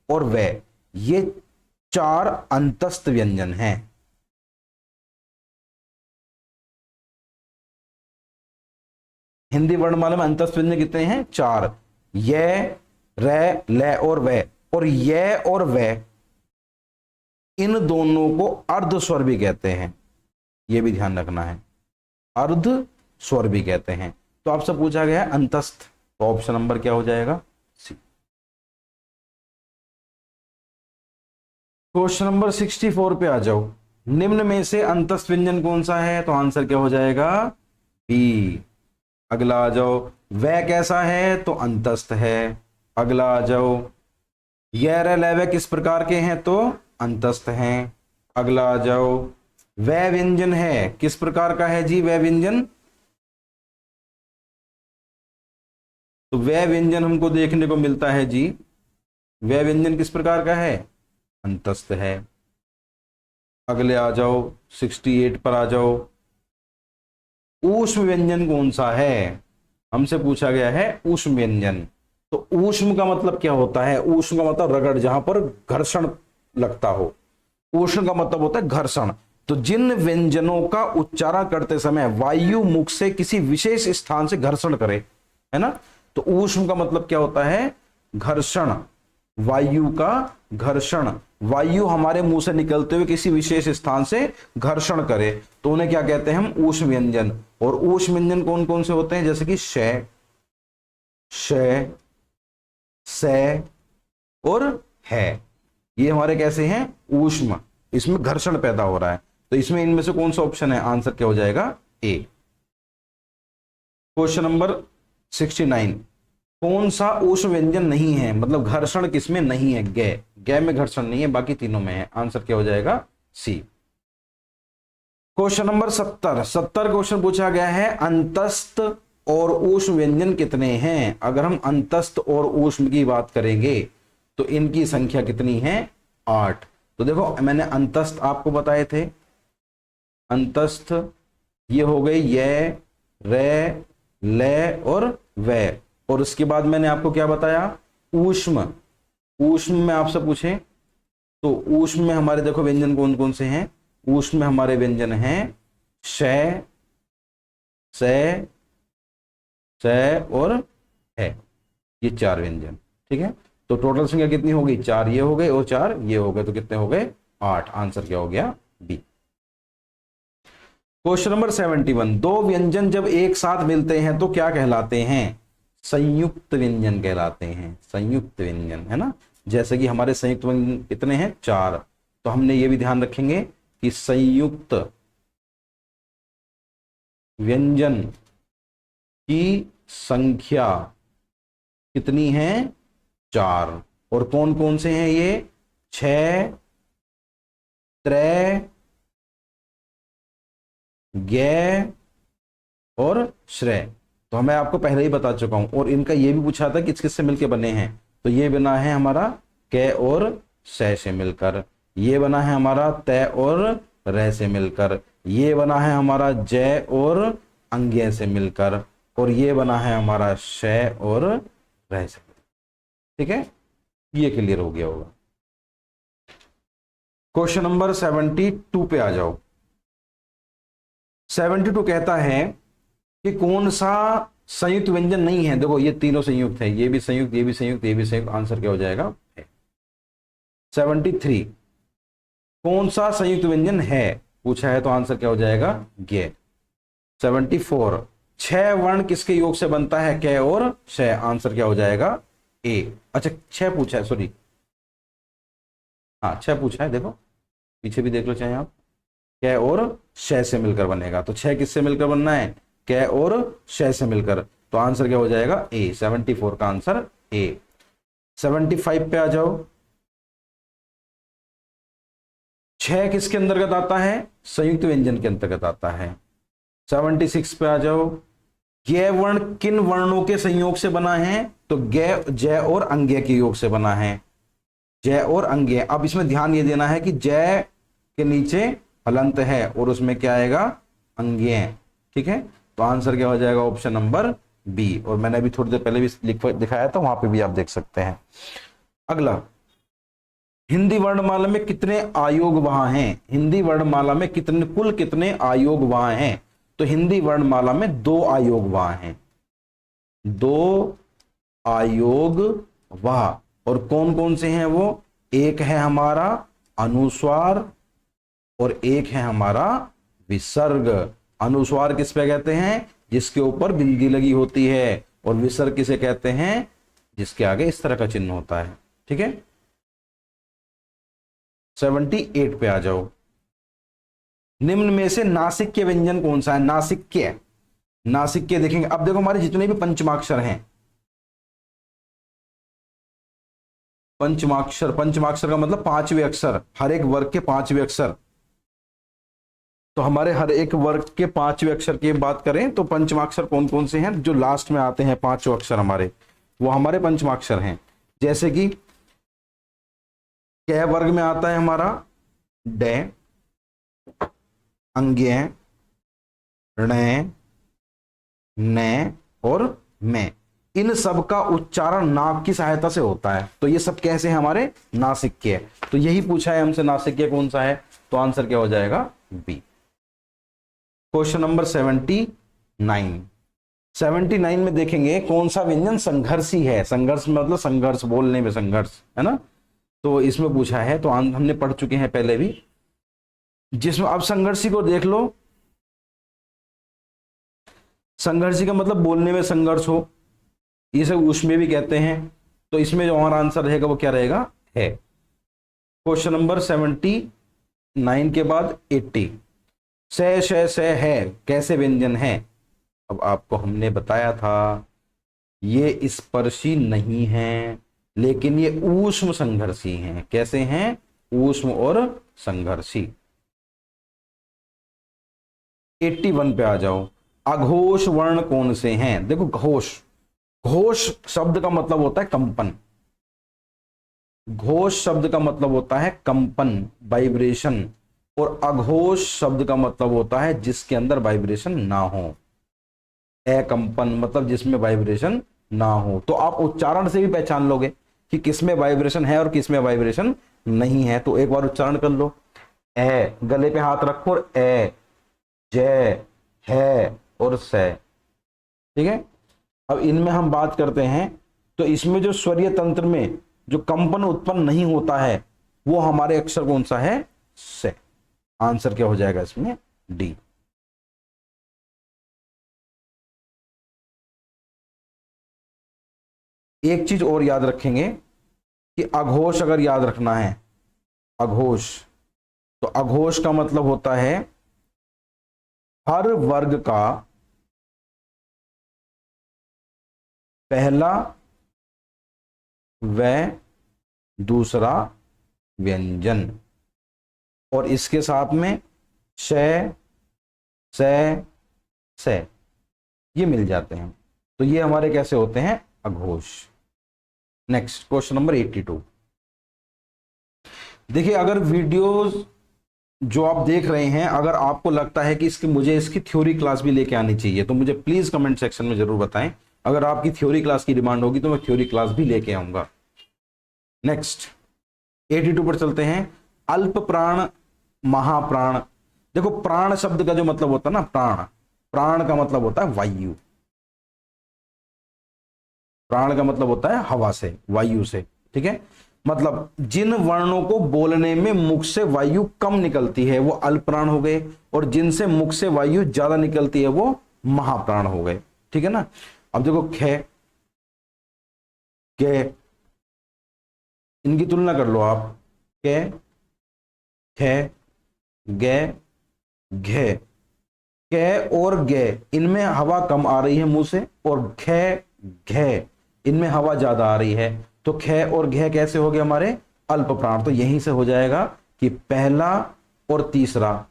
S1: और वे, ये 4 अंतस्थ व्यंजन हैं। हिंदी वर्णमाला में अंतस्थ व्यंजन कितने हैं, 4, ये, रे, ले और वे। और ये और वे, इन दोनों को अर्ध स्वर भी कहते हैं, ये भी ध्यान रखना है, अर्ध स्वर भी कहते हैं। तो आपसे पूछा गया है अंतस्थ, तो ऑप्शन नंबर क्या हो जाएगा, सी। क्वेश्चन नंबर 64 पे आ जाओ, निम्न में से अंतस्थ व्यंजन कौन सा है, तो आंसर क्या हो जाएगा, बी। अगला आ जाओ, वह कैसा है, तो अंतस्थ है। अगला आ जाओ, यह रे ले वे किस प्रकार के हैं, तो अंतस्थ हैं। अगला आ जाओ, वह व्यंजन है, किस प्रकार का है जी वह व्यंजन, तो वह व्यंजन हमको देखने को मिलता है जी, वह व्यंजन किस प्रकार का है, अंतस्थ है। अगले आ जाओ 68 पर आ जाओ, ऊष्म व्यंजन कौन सा है, हमसे पूछा गया है ऊष्म व्यंजन। तो ऊष्म का मतलब क्या होता है, ऊष्म का मतलब रगड़, जहां पर घर्षण लगता हो। ऊष्म का मतलब होता है घर्षण। तो जिन व्यंजनों का उच्चारण करते समय वायु मुख से किसी विशेष स्थान से घर्षण करे, है ना, तो ऊष्म का मतलब क्या होता है, घर्षण, वायु का घर्षण, वायु हमारे मुंह से निकलते हुए किसी विशेष स्थान से घर्षण करे, तो उन्हें क्या कहते हैं हम, ऊष्म व्यंजन। और ऊष्म व्यंजन कौन कौन से होते हैं, जैसे कि श, श, से और है, ये हमारे कैसे हैं, ऊष्म इसमें घर्षण पैदा हो रहा है। तो इसमें इनमें से कौन सा ऑप्शन है, आंसर क्या हो जाएगा, ए। क्वेश्चन नंबर 69, कौन सा ऊष्म व्यंजन नहीं है, मतलब घर्षण किसमें नहीं है, गे में घर्षण नहीं है, बाकी तीनों में है। आंसर क्या हो जाएगा, सी। क्वेश्चन नंबर 70 क्वेश्चन पूछा गया है, अंतस्थ और ऊष्म व्यंजन कितने हैं। अगर हम अंतस्थ और ऊष्म की बात करेंगे तो इनकी संख्या कितनी है, 8। तो देखो मैंने अंतस्थ आपको बताए थे, अंतस्थ ये हो गई ये, रे, ले और वे। और उसके बाद मैंने आपको क्या बताया, ऊष्म। ऊष्म में आपसे पूछे तो ऊष्म में हमारे देखो व्यंजन कौन कौन से हैं। ऊष्म में हमारे व्यंजन हैं शय, से, और है, ये 4 व्यंजन। ठीक है, तो टोटल संख्या कितनी हो गई, 4 ये हो गए और 4 ये हो गए, तो कितने हो गए, 8। आंसर क्या हो गया, बी। क्वेश्चन नंबर 71, दो व्यंजन जब एक साथ मिलते हैं तो क्या कहलाते हैं, संयुक्त व्यंजन कहलाते हैं। संयुक्त व्यंजन है ना, जैसे कि हमारे संयुक्त व्यंजन कितने हैं, 4। तो हमने ये भी ध्यान रखेंगे कि संयुक्त व्यंजन की संख्या कितनी है, 4। और कौन कौन से हैं ये, 6, त्रय, गे और श्रेय। तो मैं आपको पहले ही बता चुका हूं। और इनका ये भी पूछा था किस किस से मिलकर बने हैं, तो ये बना है हमारा कै और सै से मिलकर, ये बना है हमारा तय और रह से मिलकर, ये बना है हमारा जय और अंग्य से मिलकर, और ये बना है हमारा शय और रह से। ठीक है, ये क्लियर हो गया होगा। क्वेश्चन नंबर 72 पे आ जाओ। 72 कहता है कि कौन सा संयुक्त व्यंजन नहीं है। देखो ये तीनों संयुक्त है, ये भी संयुक्त, ये भी संयुक्त, ये भी संयुक्त। आंसर क्या हो जाएगा, 73, कौन सा संयुक्त व्यंजन है पूछा है, तो आंसर क्या हो जाएगा, गे। 74, 6 वर्ण किसके योग से बनता है, कै और शय। आंसर क्या हो जाएगा, ए। अच्छा 6 पूछा है, सॉरी, हाँ 6 पूछा है, देखो पीछे भी देख लो चाहे आप, कै और शय से मिलकर बनेगा। तो 6 किससे मिलकर बनना है, कै और शय से मिलकर। तो आंसर क्या हो जाएगा, ए। 74 का आंसर ए। 75 पे आ जाओ। 6 किसके अंतर्गत आता है, संयुक्त व्यंजन के अंतर्गत आता है। 76 पे आ जाओ। गे वर्ण किन वर्णों के संयोग से बना है, तो गे, जय और अंग्य के योग से बना है, जय और अंग्य। अब इसमें ध्यान ये देना है कि जय के नीचे हलंत है और उसमें क्या आएगा, अंग्य। ठीक है, तो आंसर क्या हो जाएगा, ऑप्शन नंबर बी। और मैंने अभी थोड़ी देर पहले भी दिखाया था, वहां पे भी आप देख सकते हैं। अगला, हिंदी वर्णमाला में कितने आयोग वहां हैं। हिंदी वर्णमाला में कितने, कुल कितने आयोग वहां हैं, तो हिंदी वर्णमाला में 2 आयोग वहां हैं, 2 आयोग वहां। और कौन कौन से हैं वो, एक है हमारा अनुस्वार और एक है हमारा विसर्ग। अनुस्वार किस पे कहते हैं, जिसके ऊपर बिंदी लगी होती है, और विसर्ग किसे कहते हैं, जिसके आगे इस तरह का चिन्ह होता है। ठीक है, 78 पे आ जाओ। निम्न में से नासिक्य व्यंजन कौन सा है, नासिक्य। नासिक्य देखेंगे, अब देखो हमारे जितने भी पंचमाक्षर हैं, पंचमाक्षर, पंचमाक्षर का मतलब 5वें अक्षर, हर एक वर्ग के 5वें अक्षर। तो हमारे हर एक वर्ग के 5वें अक्षर की बात करें तो पंचमाक्षर कौन कौन से हैं, जो लास्ट में आते हैं 5 अक्षर हमारे, वो हमारे पंचमाक्षर हैं। जैसे कि कै वर्ग में आता है हमारा डे, अंग्य, ण, न और मैं। इन सब का उच्चारण नाक की सहायता से होता है। तो ये सब कैसे हैं, हमारे नासिक्य। तो यही पूछा है हमसे, नासिक्य कौन सा है, तो आंसर क्या हो जाएगा, बी। Question number 79। 79 में देखेंगे कौन सा व्यंजन संघर्षी है। संघर्ष मतलब संघर्ष, बोलने में संघर्ष, है ना। तो इसमें पूछा है, तो हमने पढ़ चुके हैं पहले भी, जिसमें अब संघर्षी को देख लो। संघर्षी का मतलब बोलने में संघर्ष हो, ये सब उसमें भी कहते हैं। तो इसमें जो हमारा आंसर रहेगा वो क्या रहेगा, है। क्वेश्चन नंबर 79 9 के बाद 80। स श स है कैसे व्यंजन है? अब आपको हमने बताया था ये स्पर्शी नहीं है, लेकिन ये ऊष्म संघर्षी हैं। कैसे हैं? ऊष्म और संघर्षी। 81 पे आ जाओ। अघोष वर्ण कौन से हैं? देखो घोष, घोष शब्द का मतलब होता है कंपन। घोष शब्द का मतलब होता है कंपन, वाइब्रेशन। और अघोष शब्द का मतलब होता है जिसके अंदर वाइब्रेशन ना हो। अकंपन मतलब जिसमें वाइब्रेशन ना हो। तो आप उच्चारण से भी पहचान लोगे कि किसमें वाइब्रेशन है और किसमें वाइब्रेशन नहीं है। तो एक बार उच्चारण कर लो। ए, गले पे हाथ रखो और ए, जय, है और से। ठीक है। अब इनमें हम बात करते हैं, तो इसमें जो स्वरीय तंत्र में जो कंपन उत्पन्न नहीं होता है वो हमारे अक्षर कौन सा है? से। आंसर क्या हो जाएगा इसमें? डी। एक चीज और याद रखेंगे कि अघोष अगर याद रखना है, अघोष, तो अघोष का मतलब होता है हर वर्ग का पहला व दूसरा व्यंजन, और इसके साथ में श, से ये मिल जाते हैं। तो ये हमारे कैसे होते हैं? अघोष। Next question number 82। देखिए, अगर वीडियोस जो आप देख रहे हैं, अगर आपको लगता है कि मुझे इसकी थ्योरी क्लास भी लेके आनी चाहिए, तो मुझे प्लीज कमेंट सेक्शन में जरूर बताएं। अगर आपकी थ्योरी क्लास की डिमांड होगी तो मैं थ्योरी क्लास भी लेके आऊंगा। नेक्स्ट 82 पर चलते हैं। अल्प प्राण, महाप्राण। देखो, प्राण शब्द का जो मतलब होता है ना, प्राण, प्राण का मतलब होता है वायु। प्राण का मतलब होता है हवा से, वायु से। ठीक है। मतलब जिन वर्णों को बोलने में मुख से वायु कम निकलती है वो अल्प प्राण हो गए, और जिनसे मुख से वायु ज्यादा निकलती है वो महाप्राण हो गए। ठीक है ना। अब देखो, खे, के, इनकी तुलना कर लो आप। के, खे, गे, घे। कै और गे इनमें हवा कम आ रही है मुंह से, और खे, घे इनमें हवा ज्यादा आ रही है। तो खे और घे कैसे हो गए हमारे? अल्प प्राण। तो यहीं से हो जाएगा कि पहला और तीसरा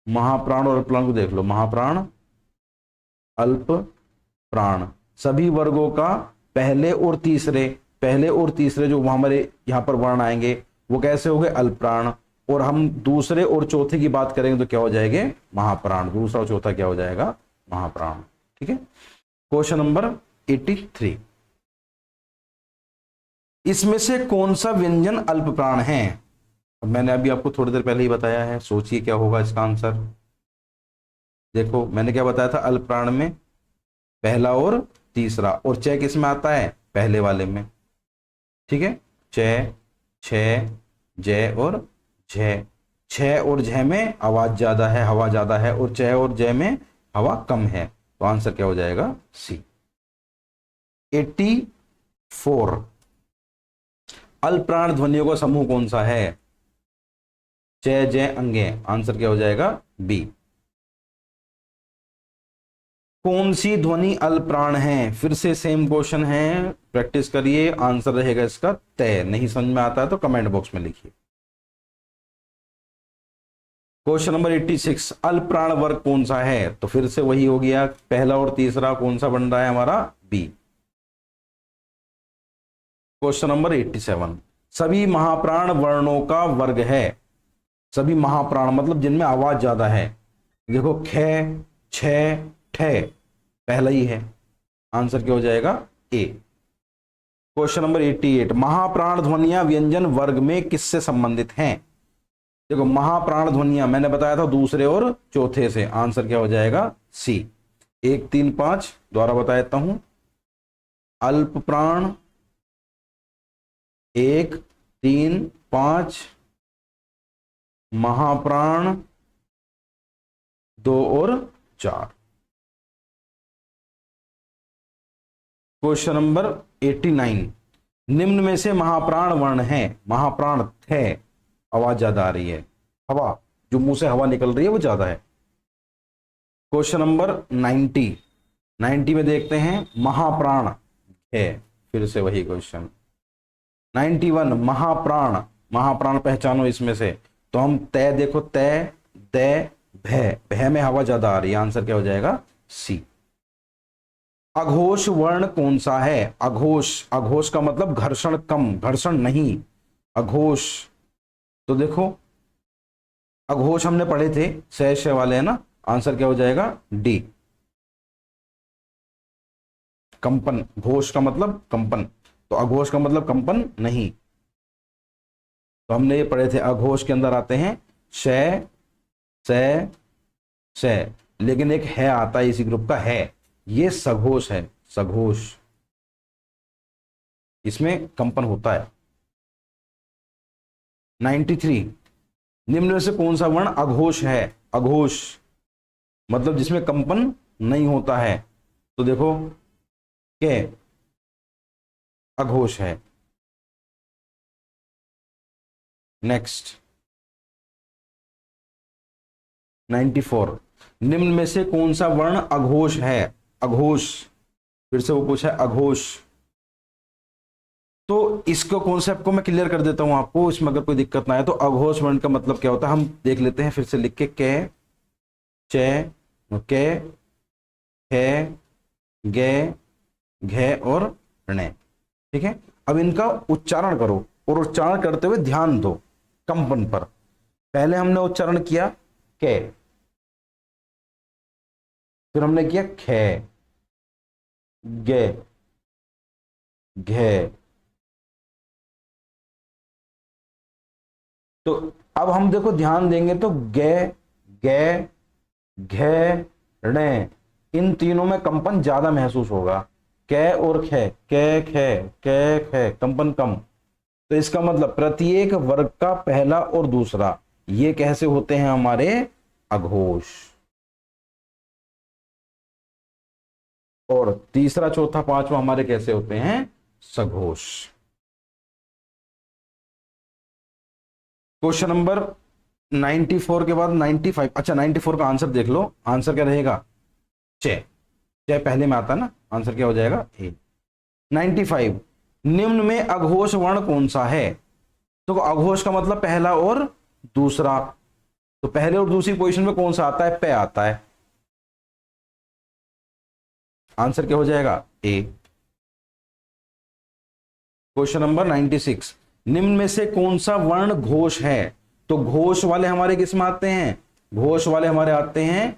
S1: महाप्राण और अल्प प्राण को देख लो। महाप्राण, अल्प प्राण, सभी वर्गों का पहले और तीसरे, पहले और तीसरे जो हमारे यहां पर वर्ण आएंगे वो कैसे हो गए? अल्प प्राण। और हम दूसरे और चौथे की बात करेंगे तो क्या हो जाएंगे? महाप्राण। दूसरा और चौथा क्या हो जाएगा? महाप्राण। ठीक है। Question number 83। इसमें से कौन सा व्यंजन अल्प प्राण है? अब मैंने अभी आपको थोड़ी देर पहले ही बताया है, सोचिए क्या होगा इसका आंसर। देखो, मैंने क्या बताया था? अल्प प्राण में पहला और तीसरा, और च किस में आता है? पहले वाले में। ठीक है। च, छ, जय और झ। छ और झ में आवाज ज्यादा है, हवा ज्यादा है, और च और जय में हवा कम है। तो आंसर क्या हो जाएगा? सी। 84। अल्पप्राण ध्वनियों का समूह कौन सा है? च, जय, अंगे। आंसर क्या हो जाएगा? बी। कौन सी ध्वनि अल्पप्राण है? फिर से सेम क्वेश्चन है, प्रैक्टिस करिए। आंसर रहेगा इसका तय। नहीं समझ में आता है तो कमेंट बॉक्स में लिखिए। Question number 86। अल्पप्राण वर्ग कौन सा है? तो फिर से वही हो गया, पहला और तीसरा कौन सा बन रहा है हमारा? बी। Question number 87। सभी महाप्राण वर्णों का वर्ग है। सभी महाप्राण मतलब जिनमें आवाज ज्यादा है। देखो, खे, छ, ठे पहला ही है। आंसर क्या हो जाएगा? ए। Question number 88। महाप्राण ध्वनियां व्यंजन वर्ग में किससे संबंधित हैं? देखो, महाप्राण ध्वनियां मैंने बताया था दूसरे और चौथे से। आंसर क्या हो जाएगा? सी। 1, 3, 5 द्वारा बता देता हूं। अल्प प्राण 1, 3, 5, महाप्राण 2 और 4। Question number 89। निम्न में से महाप्राण वर्ण है, महाप्राण थे, आवाज ज्यादा आ रही है, हवा जो मुंह से हवा निकल रही है वो ज्यादा है। क्वेश्चन नंबर 90 में देखते हैं महाप्राण है, फिर से वही क्वेश्चन। 91 महाप्राण, महाप्राण पहचानो इसमें से, तो हम तय देखो, तय दय भय, भय में हवा ज्यादा आ रही है, आंसर क्या हो जाएगा सी। अघोष वर्ण कौन सा है? अघोष, अघोष का मतलब घर्षण कम, घर्षण नहीं, अघोष। तो देखो अघोष हमने पढ़े थे, शय वाले है ना, आंसर क्या हो जाएगा डी, कंपन। घोष का मतलब कंपन, तो अघोष का मतलब कंपन नहीं। तो हमने ये पढ़े थे, अघोष के अंदर आते हैं शय, सय, शय, लेकिन एक है आता है इसी ग्रुप का है, ये सघोष है, सघोष, इसमें कंपन होता है। 93 निम्न में से कौन सा वर्ण अघोष है? अघोष मतलब जिसमें कंपन नहीं होता है, तो देखो के अघोष है। नेक्स्ट 94 निम्न में से कौन सा वर्ण अघोष है? अघोष, फिर से वो पूछा है अघोष, तो इसको कॉन्सेप्ट को मैं क्लियर कर देता हूं आपको, इसमें अगर कोई दिक्कत ना है। तो अघोष वर्ण का मतलब क्या होता है हम देख लेते हैं, फिर से लिख के, कै, चे, के, है, गे, घे और णे, ठीक है। अब इनका उच्चारण करो, और उच्चारण करते हुए ध्यान दो कंपन पर। पहले हमने उच्चारण किया के, फिर हमने किया खे, गे, घे, तो अब हम देखो ध्यान देंगे तो गे, गे, घे, णे, इन तीनों में कंपन ज्यादा महसूस होगा। कै और खे, कै खे, कै खे, कंपन कम। तो इसका मतलब प्रत्येक वर्ग का पहला और दूसरा ये कैसे होते हैं हमारे अघोष, और तीसरा चौथा पांचवा हमारे कैसे होते हैं सघोष। क्वेश्चन नंबर 94 के बाद 95, अच्छा 94 का आंसर देख लो, आंसर क्या रहेगा चे, चे पहले में आता ना, आंसर क्या हो जाएगा ए। 95 निम्न में अघोष वर्ण कौन सा है? तो अघोष का मतलब पहला और दूसरा, तो पहले और दूसरी पोजीशन में कौन सा आता है? पे आता है, आंसर क्या हो जाएगा ए। क्वेश्चन नंबर 96 निम्न में से कौन सा वर्ण घोष है? तो घोष वाले हमारे किस में आते हैं? घोष वाले हमारे आते हैं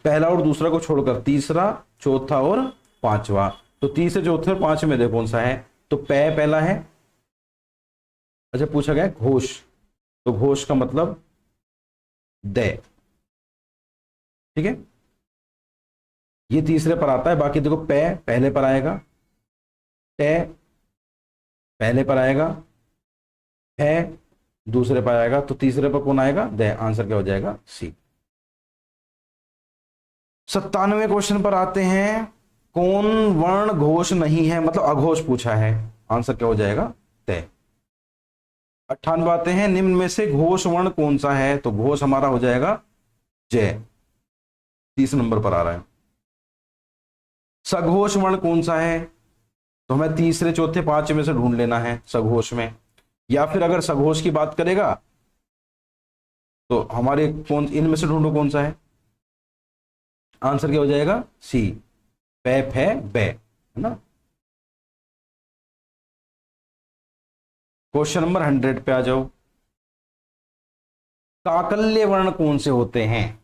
S1: पहला और दूसरा को छोड़कर तीसरा, चौथा और पांचवा। तो तीसरे, चौथे और पांचवे में देखो कौन सा है, तो पै पहला है। अच्छा पूछा गया घोष, तो घोष का मतलब दे, ठीक है, ये तीसरे पर आता है। बाकी देखो पै पहले पर आएगा, टे पहले पर आएगा, है दूसरे पर आएगा, तो तीसरे पर कौन आएगा? दे, आंसर क्या हो जाएगा सी। 97वें क्वेश्चन पर आते हैं, कौन वर्ण घोष नहीं है, मतलब अघोष पूछा है, आंसर क्या हो जाएगा तय। 98 आते हैं, निम्न में से घोष वर्ण कौन सा है? तो घोष हमारा हो जाएगा जय, 30 नंबर पर आ रहा है। सघोष वर्ण कौन सा है? तो हमें तीसरे, चौथे, पांचवें में से ढूंढ लेना है सघोष में, या फिर अगर सघोष की बात करेगा तो हमारे कौन, इनमें से ढूंढो कौन सा है, आंसर क्या हो जाएगा सी, पे, फे, बे, है ना। क्वेश्चन नंबर 100 पे आ जाओ। काकल्य वर्ण कौन से होते हैं?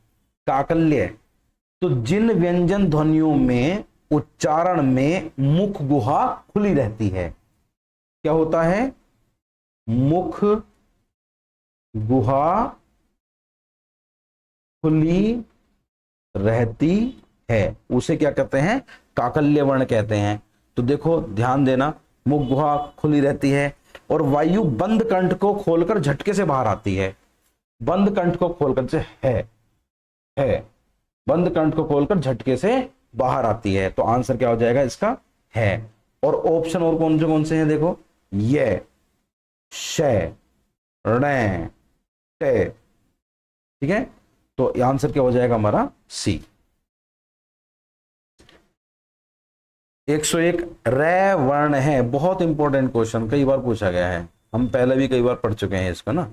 S1: काकल्य, तो जिन व्यंजन ध्वनियों में उच्चारण में मुख गुहा खुली रहती है, क्या होता है? मुख गुहा खुली रहती है, उसे क्या कहते हैं? काकल्य वर्ण कहते हैं। तो देखो ध्यान देना, मुख गुहा खुली रहती है और वायु बंद कंठ को खोलकर झटके से बाहर आती है। बंद कंठ को खोलकर से है, बंद कंठ को खोलकर झटके से बाहर आती है, तो आंसर क्या हो जाएगा इसका है। और ऑप्शन और कौन से हैं देखो, ये, शे, णे, टे। ठीक है, तो आंसर क्या हो जाएगा हमारा सी। 101 रै वर्ण है, बहुत इंपॉर्टेंट क्वेश्चन, कई बार पूछा गया है, हम पहले भी कई बार पढ़ चुके हैं इसका ना।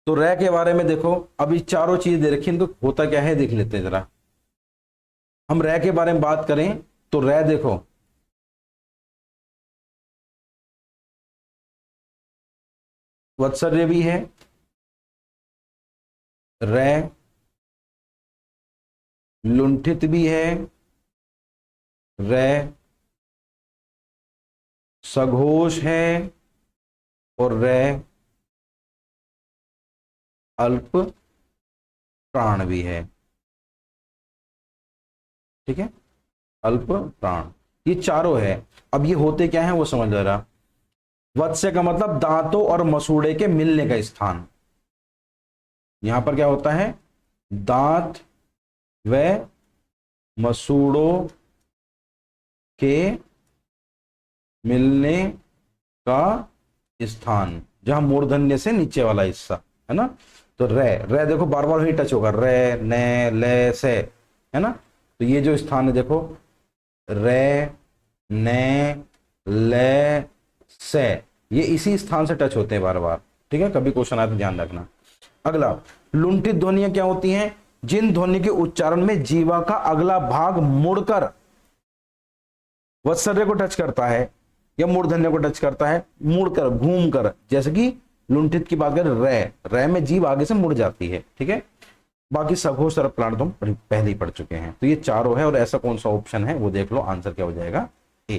S1: तो रै के बारे में देखो, अभी चारों चीज दे रखी, तो होता क्या है देख लेते हैं जरा। हम रै के बारे में बात करें तो रै देखो, वत्सर्य भी है, रै लुंठित भी है, रै सघोष है, और रै अल्प प्राण भी है। ठीक है, अल्प प्राण, ये चारों है। अब ये होते क्या है वो समझ आ रहा। वत्स्य का मतलब दांतों और मसूड़े के मिलने का स्थान। यहां पर क्या होता है, दांत व मसूड़ों के मिलने का स्थान, जहां मूर्धन्य से नीचे वाला हिस्सा है ना। तो रे, रे देखो बार बार ही टच होगा, रे, ने, ले, से, है ना। तो ये जो स्थान है देखो, रे, ने, ले, से, ये इसी स्थान से टच होते हैं बार बार। ठीक है, कभी क्वेश्चन आए तो ध्यान रखना। अगला, लुंठित ध्वनियां क्या होती हैं, जिन ध्वनि के उच्चारण में जीवा का अगला भाग मुड़कर वत्सर्य को टच करता है या मूर्धन्य को टच करता है, मुड़कर, घूमकर, जैसे कि लुंठित की बात करें, रे, रे में जीव आगे से मुड़ जाती है। ठीक है, बाकी सघोष सर्प प्राण तो हम पहले ही पढ़ चुके हैं। तो ये चारों है, और ऐसा कौन सा ऑप्शन है वो देख लो, आंसर क्या हो जाएगा ए।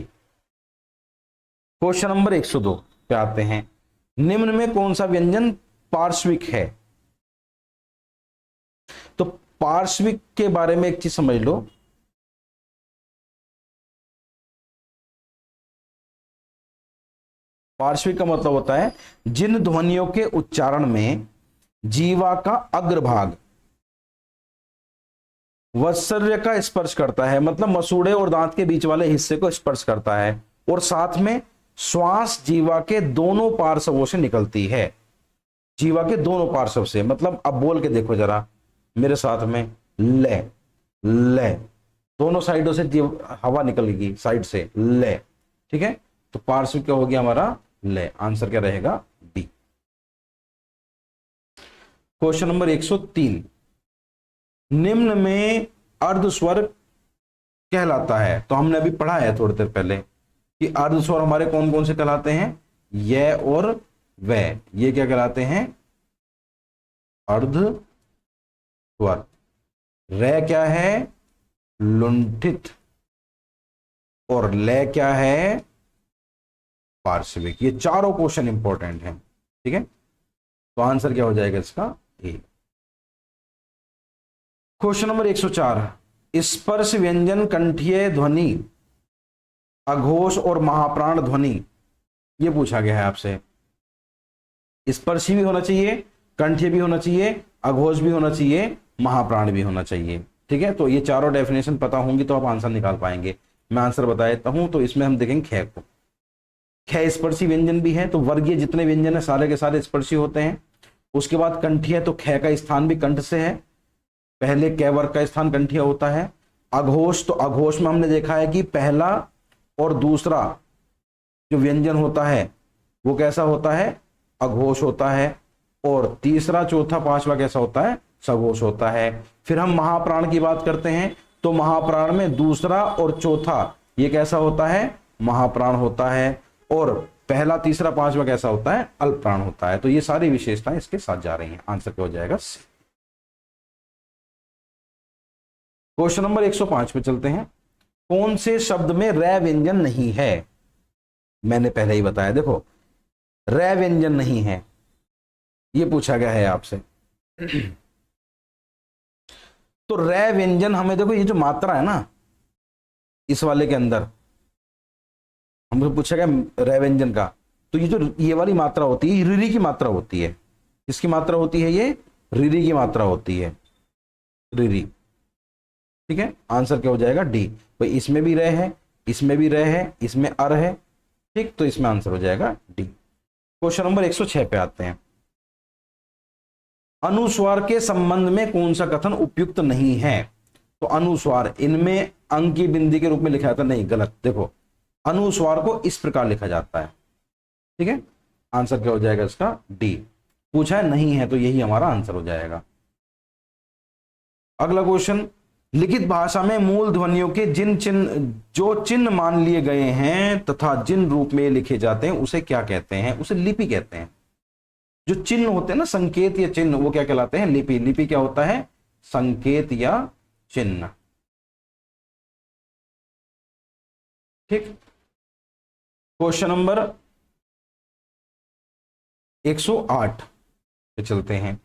S1: क्वेश्चन नंबर 102 पे आते हैं, निम्न में कौन सा व्यंजन पार्श्विक है। तो पार्श्विक के बारे में एक चीज समझ लो, पार्श्विक का मतलब होता है जिन ध्वनियों के उच्चारण में जीवा का अग्रभाग वत्सर्य का स्पर्श करता है, मतलब मसूड़े और दांत के बीच वाले हिस्से को स्पर्श करता है, और साथ में श्वास जीवा के दोनों पार्श्वों से निकलती है। जीवा के दोनों पार्श्व से, मतलब अब बोल के देखो जरा मेरे साथ में, ले, ले, दोनों साइडों से हवा निकलेगी, साइड से, ले। ठीक है, तो पार्श्व क्या हो गया हमारा ले, आंसर क्या रहेगा डी। क्वेश्चन नंबर 103, निम्न में अर्ध स्वर कहलाता है। तो हमने अभी पढ़ा है थोड़ी देर पहले कि अर्ध स्वर हमारे कौन कौन से कहलाते हैं, ये और वे, ये क्या कहलाते हैं अर्ध स्वर। रे क्या है लुंठित, और ले क्या है पार्श्विक। ये चारों क्वेश्चन इंपॉर्टेंट हैं। ठीक है, तो आंसर क्या हो जाएगा इसका ए। क्वेश्चन नंबर 104, स्पर्श व्यंजन कंठीय ध्वनि, अघोष और महाप्राण ध्वनि, ये पूछा गया है आपसे। स्पर्शी भी होना चाहिए, कंठीय भी होना चाहिए, अघोष भी होना चाहिए, महाप्राण भी होना चाहिए। ठीक है, तो ये चारों डेफिनेशन पता होंगी तो आप आंसर निकाल पाएंगे। मैं आंसर बता देता हूं, तो इसमें हम देखेंगे खे को, खे स्पर्शी व्यंजन भी है, तो वर्गीय जितने व्यंजन है सारे के सारे स्पर्शी होते हैं। उसके बाद कंठीय, तो खे का स्थान भी कंठ से है, पहले कै वर्ग का स्थान कंठीय होता है। अघोष, तो अघोष में हमने देखा है कि पहला और दूसरा जो व्यंजन होता है वो कैसा होता है अघोष होता है, और तीसरा चौथा पांचवा कैसा होता है सघोष होता है। फिर हम महाप्राण की बात करते हैं, तो महाप्राण में दूसरा और चौथा ये कैसा होता है महाप्राण होता है, और पहला तीसरा पांचवा कैसा होता है अल्प प्राण होता है। तो ये सारी विशेषताएं इसके साथ जा रही हैं, आंसर क्या हो जाएगा सी। क्वेश्चन नंबर 105 पे चलते हैं, कौन से शब्द में रै व्यंजन नहीं है। मैंने पहले ही बताया, देखो रै व्यंजन नहीं है, ये पूछा गया है आपसे। तो रै व्यंजन हमें देखो, ये जो मात्रा है ना इस वाले के अंदर हमसे पूछा गया रै व्यंजन का, तो ये जो ये वाली मात्रा होती है रिरी की मात्रा होती है। किसकी मात्रा होती है ये रिरी की मात्रा होती है, रिरी। ठीक है, आंसर क्या हो जाएगा डी। भाई इसमें भी रै है इसमें भी र है, इसमें अर है, ठीक, तो इसमें आंसर हो जाएगा डी। क्वेश्चन नंबर 106 पे आते हैं। अनुस्वार के संबंध में कौन सा कथन उपयुक्त नहीं है? तो अनुस्वार, इनमें अंक की बिंदी के रूप में लिखा जाता नहीं, गलत। देखो, अनुस्वार को इस प्रकार लिखा जाता है, ठीक है, आंसर क्या हो जाएगा इसका? डी। पूछा है नहीं है तो यही हमारा आंसर हो जाएगा। अगला क्वेश्चन, लिखित भाषा में मूल ध्वनियों के जो चिन्ह मान लिए गए हैं तथा जिन रूप में लिखे जाते हैं उसे क्या कहते हैं? उसे लिपि कहते हैं। जो चिन्ह होते हैं ना, संकेत या चिन्ह, वो क्या कहलाते हैं? लिपि। लिपि क्या होता है? संकेत या चिन्ह, ठीक। क्वेश्चन नंबर 108 पे चलते हैं।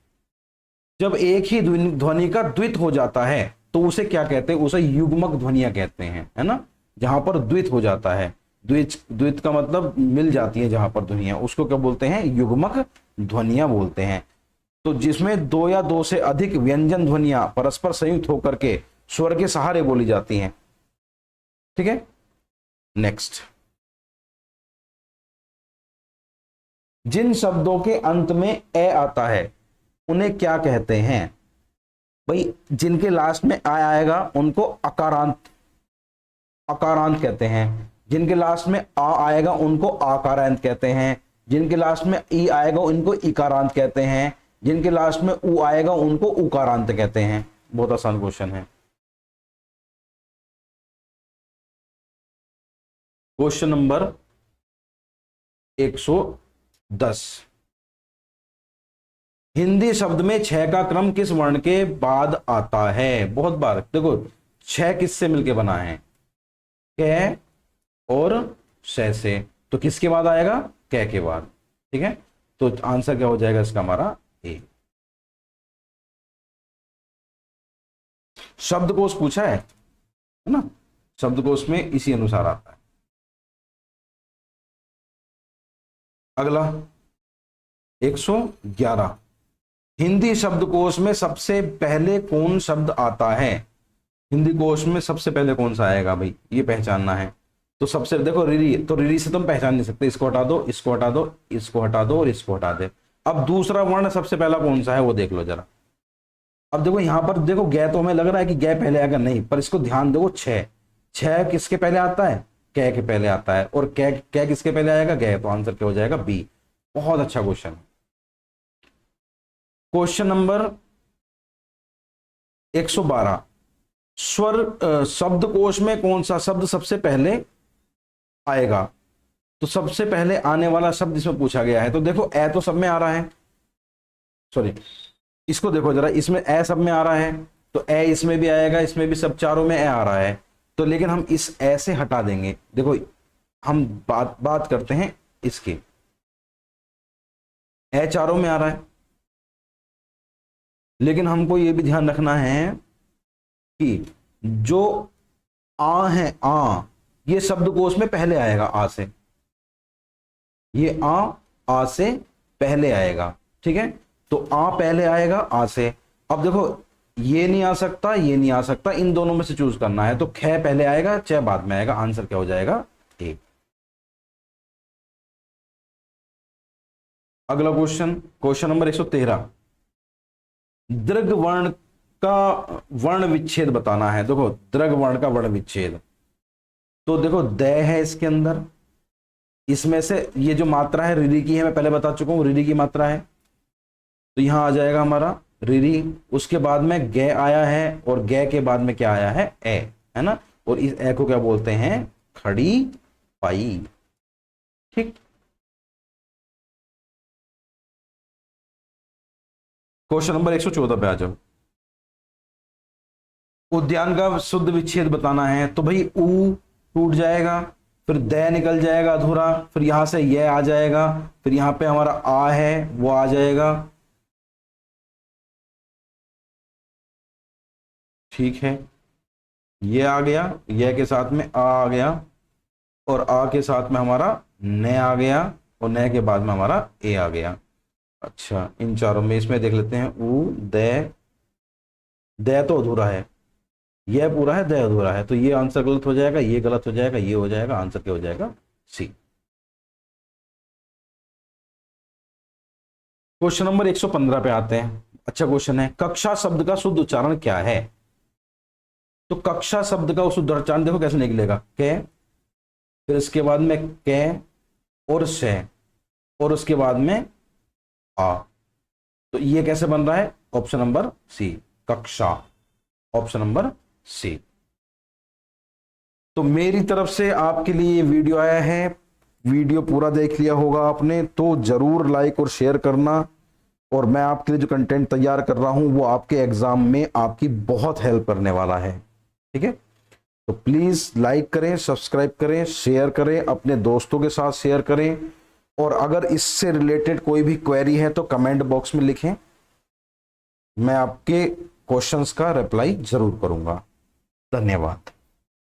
S1: जब एक ही ध्वनि का द्वित हो जाता है तो उसे क्या कहते हैं? उसे युग्मक ध्वनियां कहते हैं, है ना। जहां पर द्वित हो जाता है, द्वित का मतलब मिल जाती है जहां पर ध्वनियां, उसको क्या बोलते हैं? युग्मक ध्वनियां बोलते हैं। तो जिसमें दो या दो से अधिक व्यंजन ध्वनियां परस्पर संयुक्त होकर के स्वर के सहारे बोली जाती हैं, ठीक है। नेक्स्ट, जिन शब्दों के अंत में ए आता है उन्हें क्या कहते हैं? भाई, जिनके लास्ट में आ आएगा उनको अकारांत कहते हैं। जिनके लास्ट में आ आएगा उनको आकारांत कहते हैं। जिनके लास्ट में ई आएगा उनको इकारांत कहते हैं। जिनके लास्ट में उ आएगा उनको उकारांत कहते हैं। बहुत आसान क्वेश्चन है। क्वेश्चन नंबर 110, हिंदी शब्द में छह का क्रम किस वर्ण के बाद आता है? बहुत बार देखो, छह किससे मिलके बना है? क और श से, तो किसके बाद आएगा? क के बाद, ठीक है। तो आंसर क्या हो जाएगा इसका? हमारा ए। शब्दकोश पूछा है ना, शब्दकोश में इसी अनुसार आता है। अगला 111, हिंदी शब्दकोश में सबसे पहले कौन शब्द आता है? हिंदी कोश में सबसे पहले कौन सा आएगा भाई, ये पहचानना है। तो सबसे देखो, रिरी, तो रिरी से तुम पहचान नहीं सकते, इसको हटा दो, इसको हटा दो, इसको हटा दो और इसको हटा दे। अब दूसरा वर्ण सबसे पहला कौन सा है वो देख लो जरा। अब देखो यहां पर देखो, गै तो हमें लग रहा है कि गै पहले आएगा, नहीं, पर इसको ध्यान दो, छह। छह किसके पहले आता है? कै के पहले आता है। और कै किसके पहले आएगा? गै। तो आंसर क्या हो जाएगा? बी। बहुत अच्छा क्वेश्चन। क्वेश्चन नंबर 112, स्वर शब्दकोश में कौन सा शब्द सबसे पहले आएगा? तो सबसे पहले आने वाला शब्द इसमें पूछा गया है। तो देखो, ए तो सब में आ रहा है, सॉरी, इसको देखो जरा, इसमें ए सब में आ रहा है, तो ए इसमें भी आएगा, इसमें भी, सब चारों में ए आ रहा है। तो लेकिन हम इस ए से हटा देंगे। देखो, हम बात करते हैं इसकी, ए चारों में आ रहा है, लेकिन हमको ये भी ध्यान रखना है कि जो आ है, आ, ये शब्दकोश में पहले आएगा, आ से, ये आ से पहले आएगा, ठीक है। तो आ पहले आएगा आ से। अब देखो, ये नहीं आ सकता, ये नहीं आ सकता, इन दोनों में से चूज करना है। तो ख पहले आएगा, च बाद में आएगा। आंसर क्या हो जाएगा? ए। अगला क्वेश्चन, क्वेश्चन नंबर 113, दीर्घ वर्ण का वर्ण विच्छेद बताना है। देखो, दीर्घ वर्ण का वर्ण विच्छेद, तो देखो, द है इसके अंदर, इसमें से ये जो मात्रा है रिरी की है, मैं पहले बता चुका हूं, रिरी की मात्रा है। तो यहां आ जाएगा हमारा रिरी। उसके बाद में गे आया है, और गे के बाद में क्या आया है? ए, है ना। और इस ए को क्या बोलते हैं? खड़ी पाई, ठीक। क्वेश्चन नंबर 114 पे आ जाओ। उद्यान का शुद्ध विच्छेद बताना है। तो भाई, ऊ टूट जाएगा, फिर द निकल जाएगा अधूरा, फिर यहां से ये आ जाएगा, फिर यहां पे हमारा आ है वो आ जाएगा, ठीक है। ये आ गया, ये के साथ में आ गया, और आ के साथ में हमारा न आ गया, और न के बाद में हमारा ए आ गया। अच्छा, इन चारों में इसमें देख लेते हैं, ऊ द तो अधूरा है, यह पूरा है, द अधूरा है, तो ये आंसर गलत हो जाएगा, ये गलत हो जाएगा, ये हो जाएगा, आंसर क्या हो जाएगा? सी। क्वेश्चन नंबर 115 पे आते हैं। अच्छा क्वेश्चन है, कक्षा शब्द का शुद्ध उच्चारण क्या है? तो कक्षा शब्द का शुद्ध उच्चारण देखो कैसे निकलेगा, क, फिर इसके बाद में क और से, और उसके बाद में आ। तो ये कैसे बन रहा है? ऑप्शन नंबर सी, कक्षा, ऑप्शन नंबर सी। तो मेरी तरफ से आपके लिए ये वीडियो आया है, वीडियो पूरा देख लिया होगा आपने, तो जरूर लाइक और शेयर करना। और मैं आपके लिए जो कंटेंट तैयार कर रहा हूं वो आपके एग्जाम में आपकी बहुत हेल्प करने वाला है, ठीक है? तो प्लीज लाइक करें, सब्सक्राइब करें, शेयर करें, अपने दोस्तों के साथ शेयर करें। और अगर इससे रिलेटेड कोई भी क्वेरी है तो कमेंट बॉक्स में लिखें, मैं आपके क्वेश्चंस का रिप्लाई जरूर करूंगा। धन्यवाद।